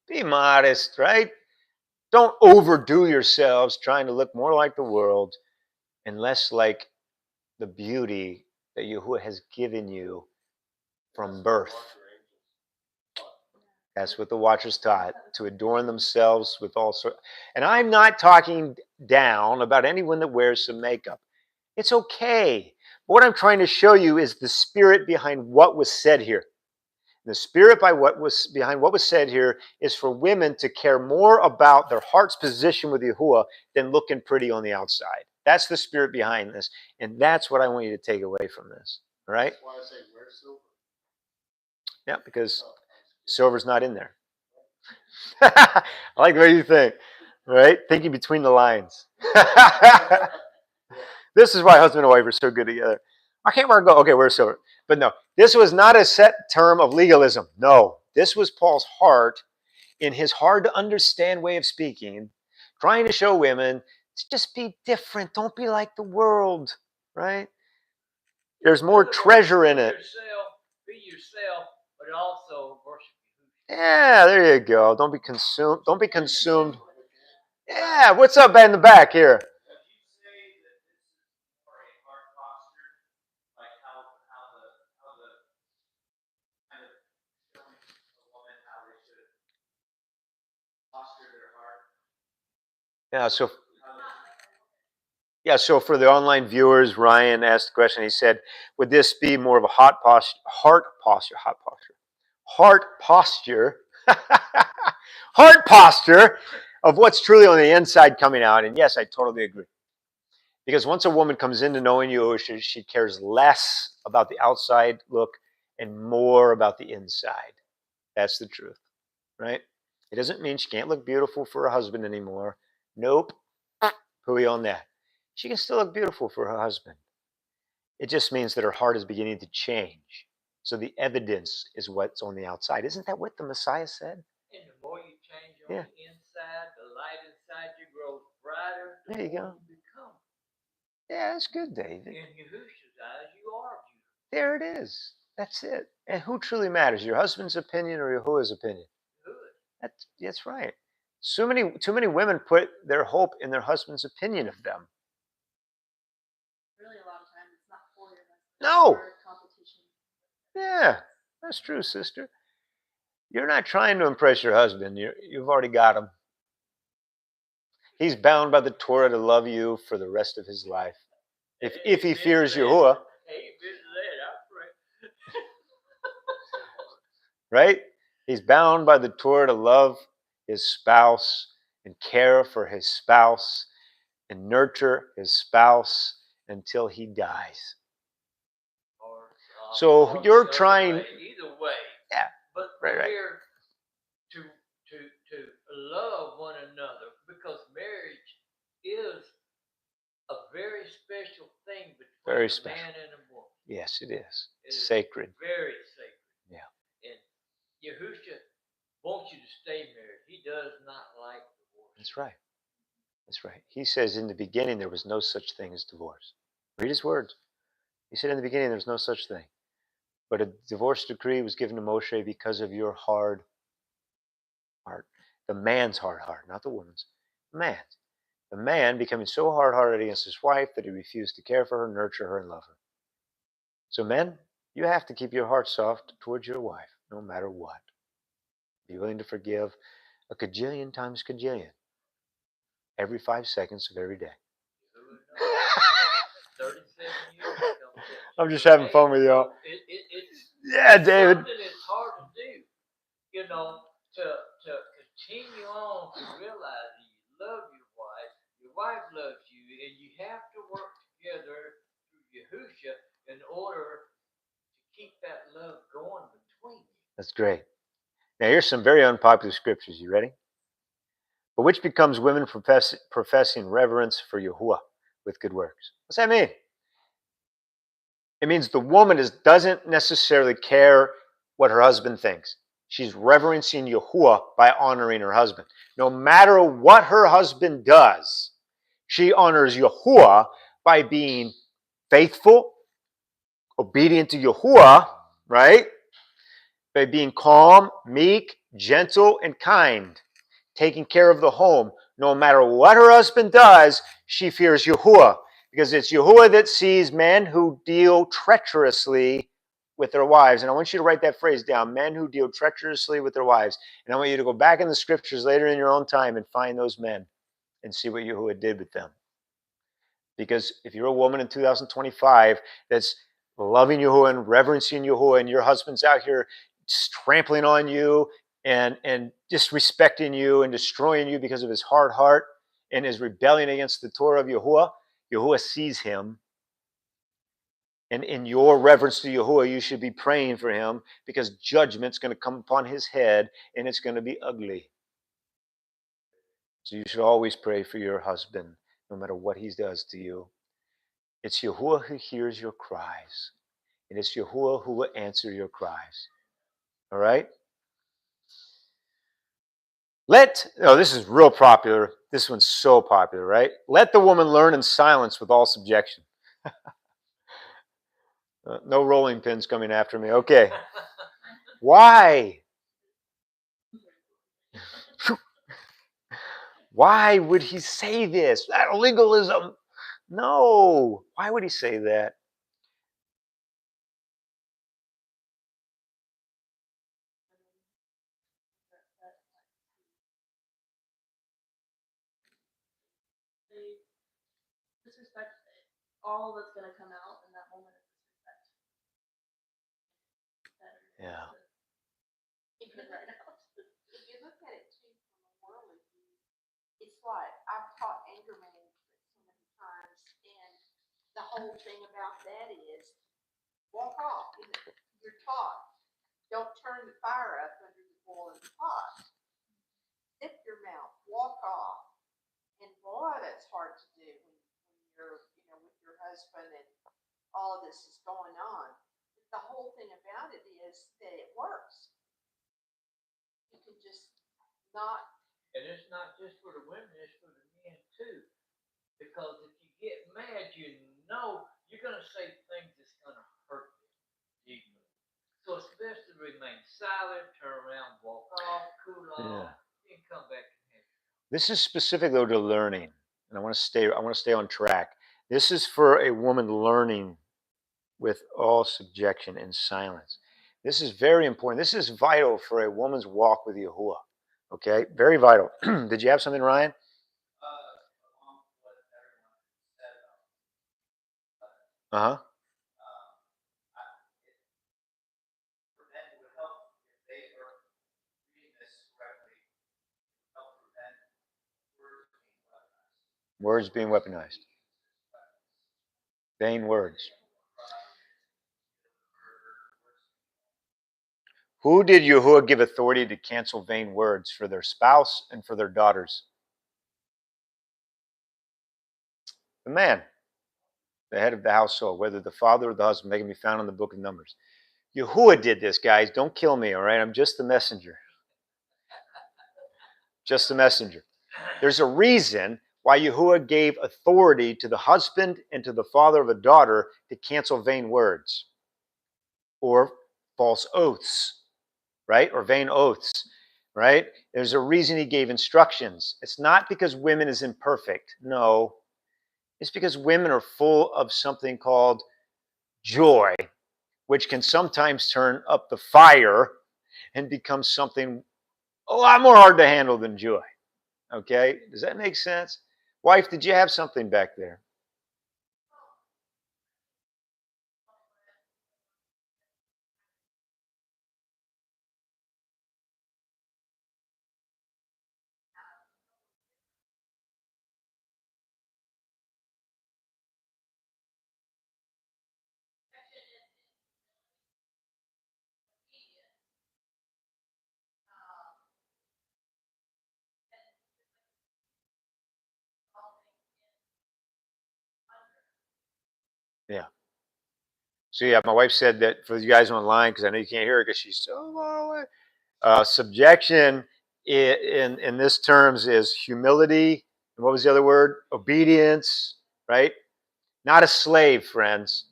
be modest, right? Don't overdo yourselves trying to look more like the world and less like the beauty that Yahuwah has given you from birth. That's what the Watchers taught, to adorn themselves with all sorts. And I'm not talking down about anyone that wears some makeup. It's okay. But what I'm trying to show you is the spirit behind what was said here. The spirit behind what was said here is for women to care more about their heart's position with Yahuwah than looking pretty on the outside. That's the spirit behind this. And that's what I want you to take away from this. All right? That's why I say wear silver. Yeah, because silver's not in there. I like the way you think. Right? Thinking between the lines. This is why husband and wife are so good together. I can't wear gold. Okay, wear silver. But no, this was not a set term of legalism. No, this was Paul's heart in his hard to understand way of speaking, trying to show women to just be different. Don't be like the world, right? There's more treasure in it. Be yourself, but also worship Yahushua. Yeah, there you go. Don't be consumed. Don't be consumed. Yeah, what's up in the back here? So for the online viewers, Ryan asked the question. He said, would this be more of a heart posture, heart posture of what's truly on the inside coming out? And yes, I totally agree. Because once a woman comes into knowing Yahusha, she cares less about the outside look and more about the inside. That's the truth, right? It doesn't mean she can't look beautiful for her husband anymore. Nope. Pooey on that. She can still look beautiful for her husband. It just means that her heart is beginning to change. So the evidence is what's on the outside. Isn't that what the Messiah said? And the more you change on the inside, the light inside There you go. Become. Yeah, that's good, David. In Yahusha's eyes, you are beautiful. There it is. That's it. And who truly matters? Your husband's opinion or Yahuwah's opinion? Good. That's right. Too many women put their hope in their husband's opinion of them. Really, a lot of times it's not for your husband. No. It's for competition. Yeah, that's true, sister. You're not trying to impress your husband. You've already got him. He's bound by the Torah to love you for the rest of his life. If he fears Yahuwah. Right? He's bound by the Torah to love his spouse and care for his spouse and nurture his spouse until he dies. So you're trying. Either way. Yeah. But right. Here to love one another, because marriage is a very special thing between a man and a woman. Yes, it is. It's sacred. Very sacred. Yeah. And Yahusha wants you to stay married. He does not like divorce. That's right. That's right. He says in the beginning there was no such thing as divorce. Read his words. He said in the beginning there was no such thing. But a divorce decree was given to Moshe because of your hard heart. The man's hard heart, not the woman's. The man's. The man becoming so hard-hearted against his wife that he refused to care for her, nurture her, and love her. So men, you have to keep your heart soft towards your wife, no matter what. Be willing to forgive a cajillion times cajillion every 5 seconds of every day. 37 years. I'm just having fun with y'all. It's David. Something that's hard to do, to continue on to realize that you love your wife loves you, and you have to work together through Yahusha in order to keep that love going between you. That's great. Now here's some very unpopular scriptures. You ready? But which becomes women professing reverence for Yahuwah with good works. What's that mean? It means the woman doesn't necessarily care what her husband thinks. She's reverencing Yahuwah by honoring her husband. No matter what her husband does, she honors Yahuwah by being faithful, obedient to Yahuwah, right? By being calm, meek, gentle, and kind, taking care of the home. No matter what her husband does, she fears Yahuwah, because it's Yahuwah that sees men who deal treacherously with their wives. And I want you to write that phrase down, men who deal treacherously with their wives. And I want you to go back in the scriptures later in your own time and find those men and see what Yahuwah did with them. Because if you're a woman in 2025 that's loving Yahuwah and reverencing Yahuwah, and your husband's out here trampling on you and disrespecting you and destroying you because of his hard heart and his rebellion against the Torah of Yahuwah, Yahuwah sees him. And in your reverence to Yahuwah, you should be praying for him, because judgment's going to come upon his head and it's going to be ugly. So you should always pray for your husband, no matter what he does to you. It's Yahuwah who hears your cries. And it's Yahuwah who will answer your cries. All right? This is real popular. This one's so popular, right? Let the woman learn in silence with all subjection. No rolling pins coming after me. Okay. Why? Why would he say this? That legalism. No. Why would he say that? They disrespect all that's going to come out in that moment of disrespect. Yeah. If you look at it too from a worldly view, it's like I've taught anger management so many times, and the whole thing about that is walk off. You're taught, don't turn the fire up under the boiling pot. Zip your mouth, walk off. And boy, that's hard to do when you're, with your husband and all of this is going on. But the whole thing about it is that it works. You can just not. And it's not just for the women, it's for the men too. Because if you get mad, you know you're going to say things that's going to hurt them deeply. So it's best to remain silent, turn around, walk off, cool off, and come back and have it. This is specific though to learning, and I want to stay on track. This is for a woman learning with all subjection and silence. This is very important. This is vital for a woman's walk with Yahuwah. Okay, very vital. Did you have something, Ryan? Along with what everyone said Uh huh. for men, it would help if they were reading this correctly, help prevent words being weaponized. Words being weaponized. Vain words. Who did Yahuwah give authority to cancel vain words for their spouse and for their daughters? The man, the head of the household, whether the father or the husband, they can be found in the book of Numbers. Yahuwah did this, guys. Don't kill me, all right? I'm just the messenger. Just the messenger. There's a reason why Yahuwah gave authority to the husband and to the father of a daughter to cancel vain words or false oaths, right? Or vain oaths, right? There's a reason he gave instructions. It's not because women is imperfect. No. It's because women are full of something called joy, which can sometimes turn up the fire and become something a lot more hard to handle than joy. Okay? Does that make sense? Wife, did you have something back there? Yeah. So yeah, my wife said that for you guys online, because I know you can't hear her because she's so far away. Subjection in this terms is humility. And what was the other word? Obedience, right? Not a slave, friends.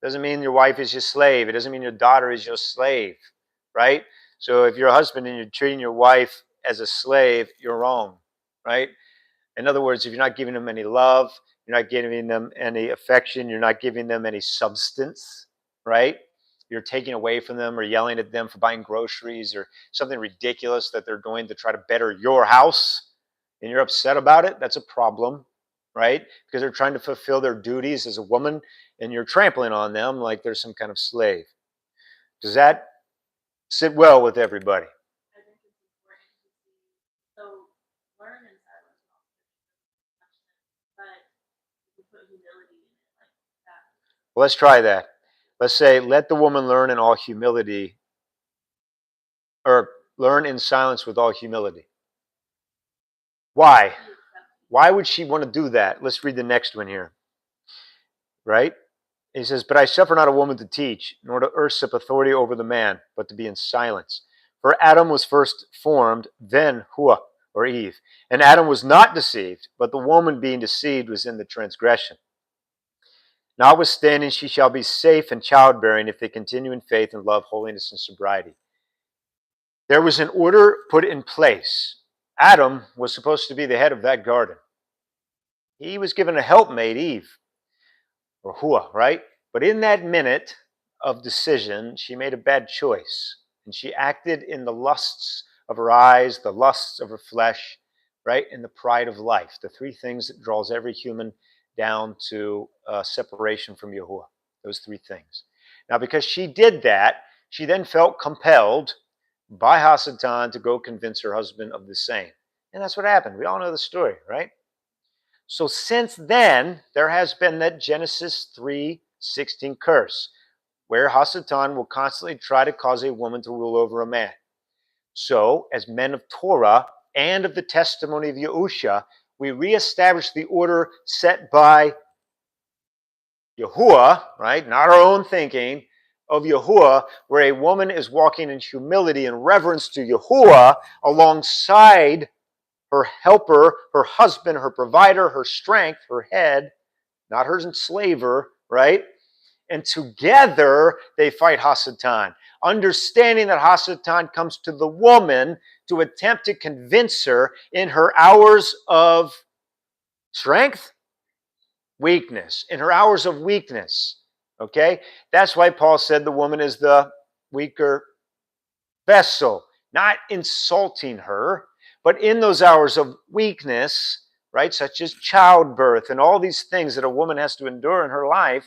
Doesn't mean your wife is your slave. It doesn't mean your daughter is your slave, right? So if you're a husband and you're treating your wife as a slave, you're wrong, right? In other words, if you're not giving them any love, you're not giving them any affection, you're not giving them any substance, right? You're taking away from them or yelling at them for buying groceries or something ridiculous that they're doing to try to better your house, and you're upset about it, that's a problem, right? Because they're trying to fulfill their duties as a woman and you're trampling on them like they're some kind of slave. Does that sit well with everybody? I think it's important to see, so learn in silence, but you put humility in it like that. Well, let's try that. Let's say, let the woman learn in all humility, or learn in silence with all humility. Why? Why would she want to do that? Let's read the next one here. Right? He says, but I suffer not a woman to teach, nor to usurp authority over the man, but to be in silence. For Adam was first formed, then Hua, or Eve. And Adam was not deceived, but the woman being deceived was in the transgression. Notwithstanding, she shall be safe in childbearing if they continue in faith and love, holiness, and sobriety. There was an order put in place. Adam was supposed to be the head of that garden. He was given a helpmate, Eve, or Hua, right? But in that minute of decision, she made a bad choice. And she acted in the lusts of her eyes, the lusts of her flesh, right? And the pride of life. The three things that draws every human down to separation from Yahuwah. Those three things. Now, because she did that, she then felt compelled by Hasatan to go convince her husband of the same. And that's what happened. We all know the story, right? So since then, there has been that Genesis 3:16 curse, where Hasatan will constantly try to cause a woman to rule over a man. So, as men of Torah and of the testimony of Yahusha, we reestablish the order set by Yahuwah, right? Not our own thinking, of Yahuwah, where a woman is walking in humility and reverence to Yahuwah alongside her helper, her husband, her provider, her strength, her head, not her enslaver, right? And together they fight Hasatan, understanding that Hasatan comes to the woman to attempt to convince her in her hours of strength, weakness, in her hours of weakness. Okay? That's why Paul said the woman is the weaker vessel, not insulting her, but in those hours of weakness, right, such as childbirth and all these things that a woman has to endure in her life,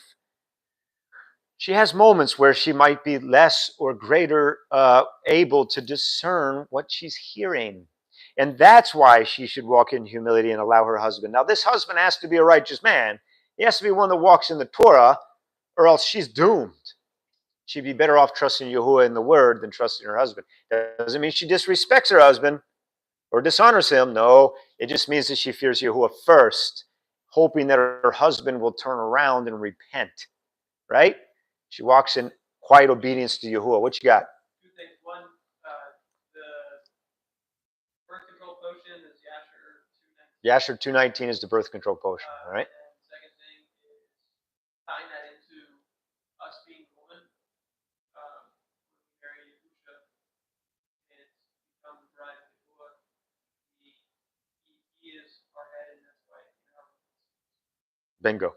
she has moments where she might be less or greater able to discern what she's hearing. And that's why she should walk in humility and allow her husband. Now, this husband has to be a righteous man. He has to be one that walks in the Torah, or else she's doomed. She'd be better off trusting Yahuwah in the word than trusting her husband. That doesn't mean she disrespects her husband or dishonors him. No, it just means that she fears Yahuwah first, hoping that her husband will turn around and repent, right? She walks in quiet obedience to Yahuwah. What you got? Two things. One, the birth control potion is Yahsar'El 2:19. Yahsar 2:19 is the birth control potion, all right? And second thing is tying that into us being women. When we marry Yahusha, and it's become the bride of Yahuwah, he is our head, and that's why, Bingo.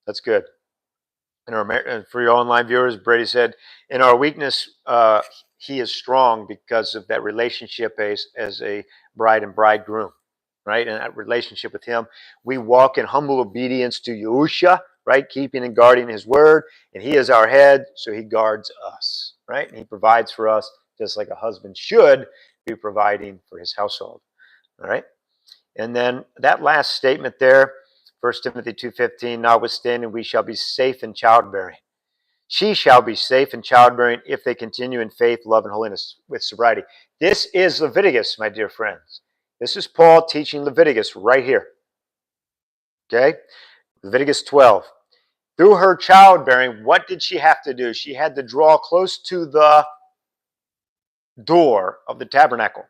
That's good. And for your online viewers, Brady said, in our weakness, he is strong because of that relationship as a bride and bridegroom, right? And that relationship with him, we walk in humble obedience to Yahusha, right? Keeping and guarding his word. And he is our head, so he guards us, right? And he provides for us just like a husband should be providing for his household, all right? And then that last statement there, 1 Timothy 2:15, notwithstanding, we shall be safe in childbearing. She shall be safe in childbearing if they continue in faith, love, and holiness with sobriety. This is Leviticus, my dear friends. This is Paul teaching Leviticus right here. Okay? Leviticus 12. Through her childbearing, what did she have to do? She had to draw close to the door of the tabernacle.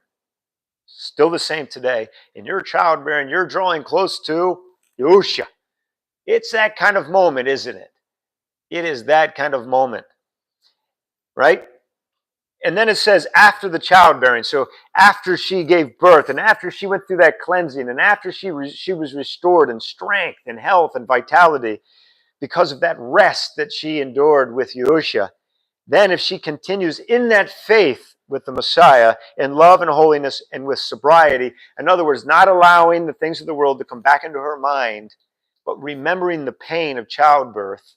Still the same today. In your childbearing, you're drawing close to Yahusha. It's that kind of moment, isn't it? It is that kind of moment, right? And then it says after the childbearing. So after she gave birth and after she went through that cleansing and after she was restored in strength and health and vitality because of that rest that she endured with Yahusha, then if she continues in that faith with the Messiah in love and holiness and with sobriety, in other words, not allowing the things of the world to come back into her mind, but remembering the pain of childbirth,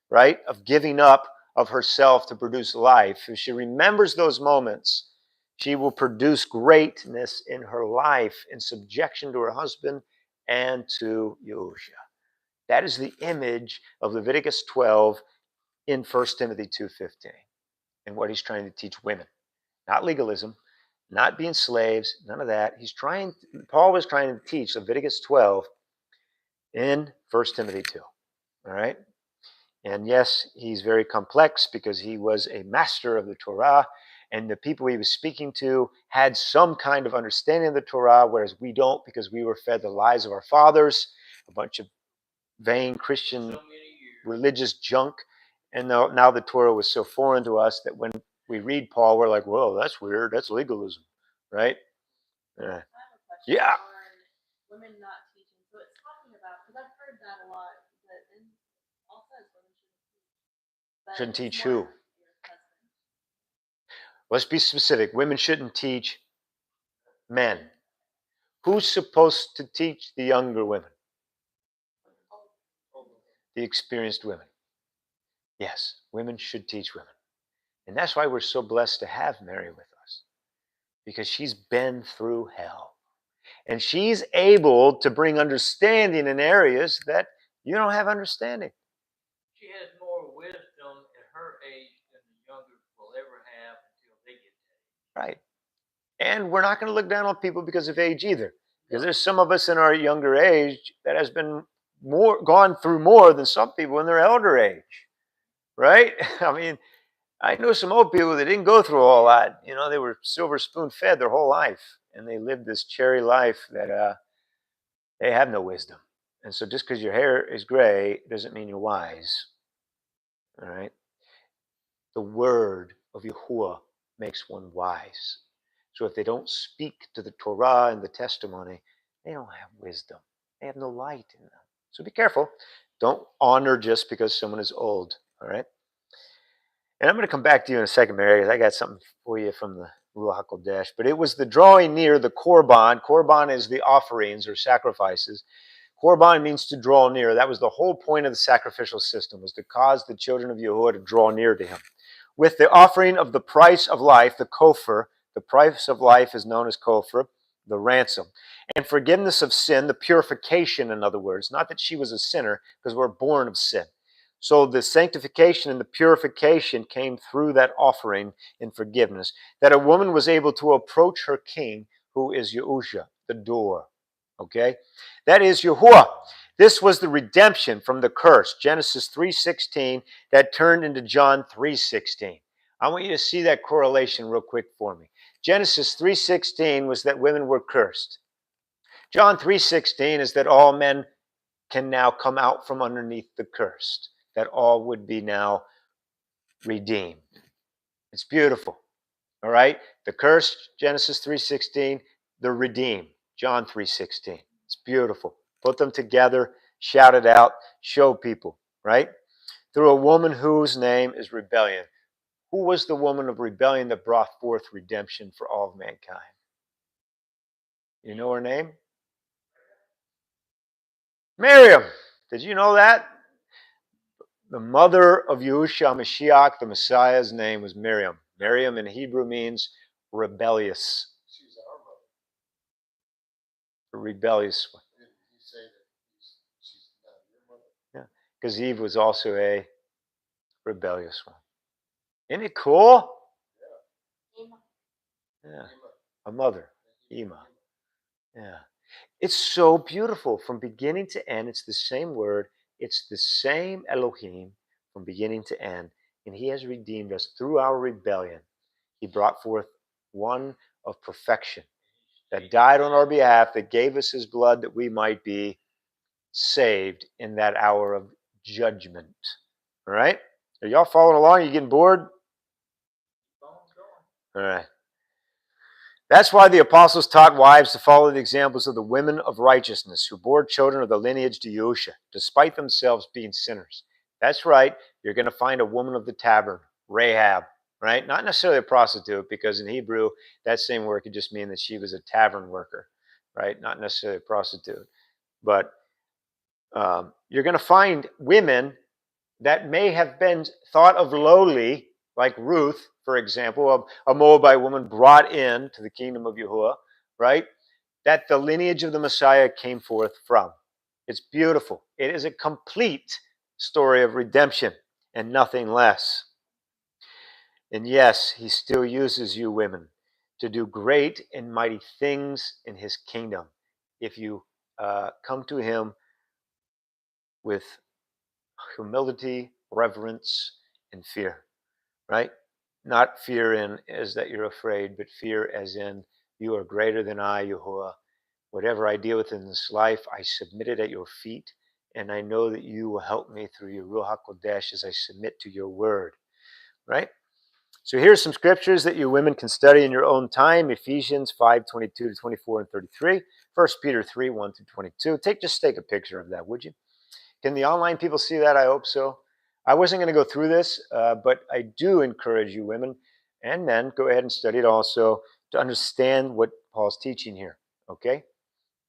right, of giving up of herself to produce life. If she remembers those moments, she will produce greatness in her life in subjection to her husband and to Yahusha. That is the image of Leviticus 12 in 1 Timothy 2:15 and what he's trying to teach women. Not legalism, not being slaves, none of that. Paul was trying to teach Leviticus 12 in 1 Timothy 2. All right? And yes, he's very complex because he was a master of the Torah, and the people he was speaking to had some kind of understanding of the Torah, whereas we don't because we were fed the lies of our fathers, a bunch of vain Christian religious junk. And now the Torah was so foreign to us that when we read Paul, we're like, whoa, that's weird. That's legalism, right? I have a question Yeah. on women not teaching. So it's talking about, because I've heard that a lot, that in all says women shouldn't teach. But Shouldn't it's teach more who? your husband. Let's be specific. Women shouldn't teach men. Who's supposed to teach the younger women? The experienced women. Yes, women should teach women. And that's why we're so blessed to have Mary with us, because she's been through hell. And she's able to bring understanding in areas that you don't have understanding. She has more wisdom at her age than the younger will ever have until they get that age. Right. And we're not going to look down on people because of age either. Because there's some of us in our younger age that has been gone through more than some people in their elder age. Right? I mean, I know some old people that didn't go through all that. You know, they were silver spoon fed their whole life. and they live this cherry life that they have no wisdom. And so just because your hair is gray doesn't mean you're wise. All right? The word of Yahuwah makes one wise. So if they don't speak to the Torah and the testimony, they don't have wisdom. They have no light in them. So be careful. Don't honor just because someone is old. All right? And I'm going to come back to you in a second, Mary, because I got something for you from the Ruach HaKodesh. But it was the drawing near, the korban. Korban is the offerings or sacrifices. Korban means to draw near. That was the whole point of the sacrificial system, was to cause the children of Yahuwah to draw near to him. With the offering of the price of life, the kofar, the price of life is known as kofar, the ransom. And forgiveness of sin, the purification, in other words. Not that she was a sinner, because we're born of sin. So the sanctification and the purification came through that offering in forgiveness. That a woman was able to approach her king, who is Yahusha, the door. Okay? That is Yahuwah. This was the redemption from the curse, Genesis 3:16, that turned into John 3:16. I want you to see that correlation real quick for me. Genesis 3:16 was that women were cursed. John 3:16 is that all men can now come out from underneath the curse, that all would be now redeemed. It's beautiful. All right? The cursed, Genesis 3:16, the redeemed, John 3:16. It's beautiful. Put them together, shout it out, show people, right? Through a woman whose name is rebellion. Who was the woman of rebellion that brought forth redemption for all of mankind? You know her name? Miriam. Did you know that? The mother of Yahusha Mashiach, the Messiah's name was Miriam. Miriam in Hebrew means rebellious. She's our mother. A rebellious one. Did you say that she's not your mother? Yeah, because Eve was also a rebellious one. Isn't it cool? Yeah, a mother, Ema. Yeah, it's so beautiful from beginning to end. It's the same word. It's the same Elohim from beginning to end, and he has redeemed us through our rebellion. He brought forth one of perfection that died on our behalf, that gave us his blood that we might be saved in that hour of judgment. All right? Are y'all following along? You getting bored? All right. That's why the apostles taught wives to follow the examples of the women of righteousness who bore children of the lineage to Yahusha, despite themselves being sinners. That's right. You're going to find a woman of the tavern, Rahab, right? Not necessarily a prostitute, because in Hebrew, that same word could just mean that she was a tavern worker, right? Not necessarily a prostitute. But you're going to find women that may have been thought of lowly, like Ruth, for example, a Moabite woman brought in to the kingdom of Yahuwah, right? That the lineage of the Messiah came forth from. It's beautiful. It is a complete story of redemption and nothing less. And yes, he still uses you women to do great and mighty things in his kingdom if you come to him with humility, reverence, and fear, right? Not fear in as that you're afraid, but fear as in you are greater than I, Yahuwah. Whatever I deal with in this life, I submit it at your feet, and I know that you will help me through your Ruach HaKodesh as I submit to your word, right? So here's some scriptures that you women can study in your own time. Ephesians 5:22-24 and 33. 1 Peter 3:1-22. Just take a picture of that, would you? Can the online people see that? I hope so. I wasn't going to go through this, but I do encourage you women and men, go ahead and study it also to understand what Paul's teaching here, okay?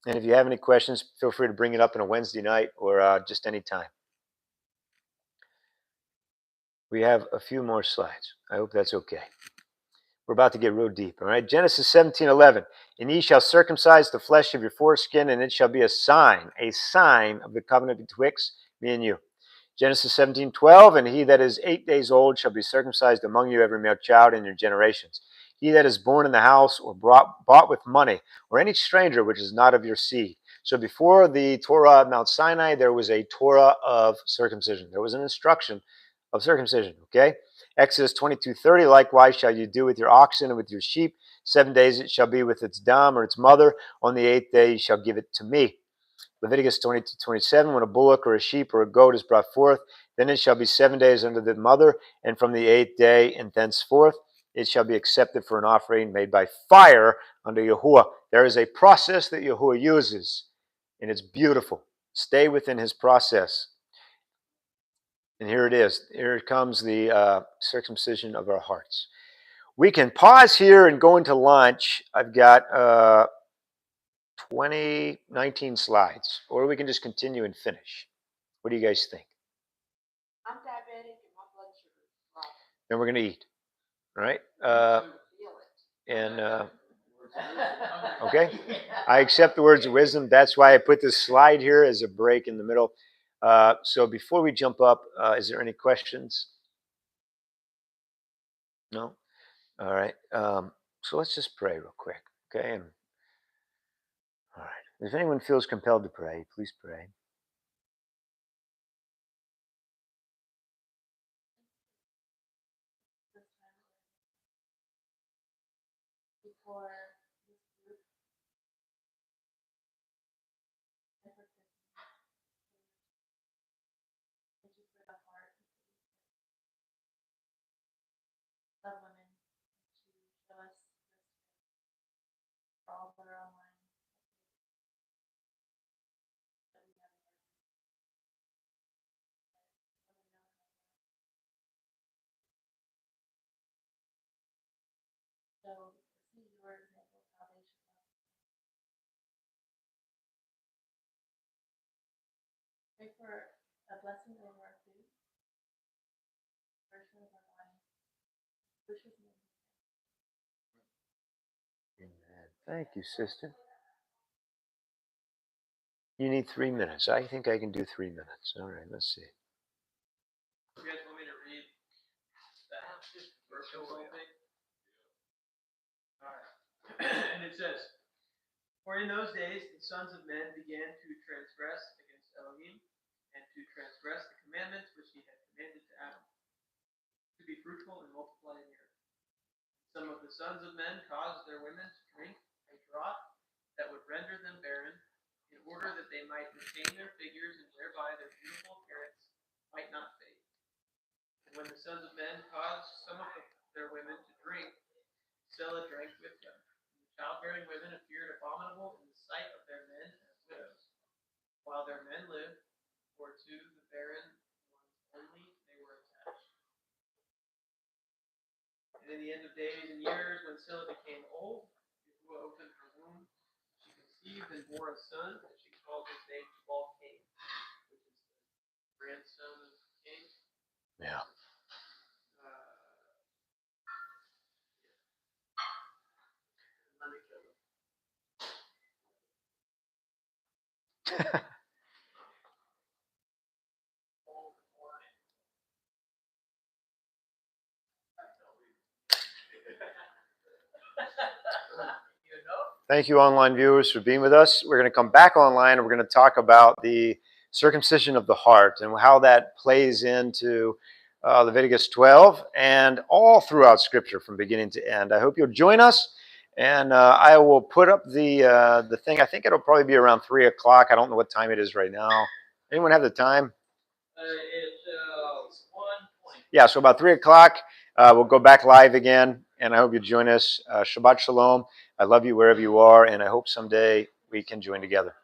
And if you have any questions, feel free to bring it up on a Wednesday night or just any time. We have a few more slides. I hope that's okay. We're about to get real deep, all right? Genesis 17:11. And ye shall circumcise the flesh of your foreskin, and it shall be a sign of the covenant betwixt me and you. Genesis 17:12. And he that is 8 days old shall be circumcised among you, every male child in your generations. He that is born in the house or bought with money, or any stranger which is not of your seed. So before the Torah at Mount Sinai, there was a Torah of circumcision. There was an instruction of circumcision. Okay? Exodus 22:30, likewise shall you do with your oxen and with your sheep. 7 days it shall be with its dam or its mother. On the 8th day you shall give it to me. Leviticus 22:27, when a bullock or a sheep or a goat is brought forth, then it shall be 7 days unto the mother, and from the 8th day and thenceforth it shall be accepted for an offering made by fire unto Yahuwah. There is a process that Yahuwah uses, and it's beautiful. Stay within his process. And here it is. Here comes the circumcision of our hearts. We can pause here and go into lunch. I've got 19 slides, or we can just continue and finish. What do you guys think? I'm diabetic and my blood sugar is dropping. Then we're going to eat. All right? Feel it. And okay, I accept the words of wisdom. That's why I put this slide here as a break in the middle. So before we jump up, is there any questions? No? All right. So let's just pray real quick. Okay? And all right. If anyone feels compelled to pray, please pray. This time before this group, I put this thank you for the heart of women to show us for all that are online. That we have so see your example of salvation. Pray for a blessing over our food, nourishment of our body, Yahusha's name. Amen. Thank you, sister. You need 3 minutes. I think I can do 3 minutes. All right, let's see. You guys want me to read that verse real quick? All right. And it says, "For in those days the sons of men began to transgress against Elohim, and to transgress the commandments which he had commanded to Adam, to be fruitful and multiply in the earth. Some of the sons of men caused their women to drink a draught that would render them barren, in order that they might retain their figures, and thereby their beautiful appearance might not fade. And when the sons of men caused some of their women to drink, Scylla drank with them. And the childbearing women appeared abominable in the sight of their men as widows, while their men lived, for to the barren ones only they were attached. And in the end of days and years, when Scylla became old, Yahuwah opened her womb. She conceived and bore a son, and she called his name Cain, which is the grandson of Cain. Yeah. Let me show you. Thank you, online viewers, for being with us. We're going to come back online and we're going to talk about the circumcision of the heart and how that plays into Leviticus 12 and all throughout Scripture from beginning to end. I hope you'll join us, and I will put up the thing. I think it'll probably be around 3 o'clock. I don't know what time it is right now. Anyone have the time? It's 1:20. Yeah, so about 3 o'clock, we'll go back live again, and I hope you join us. Shabbat Shalom. I love you wherever you are, and I hope someday we can join together.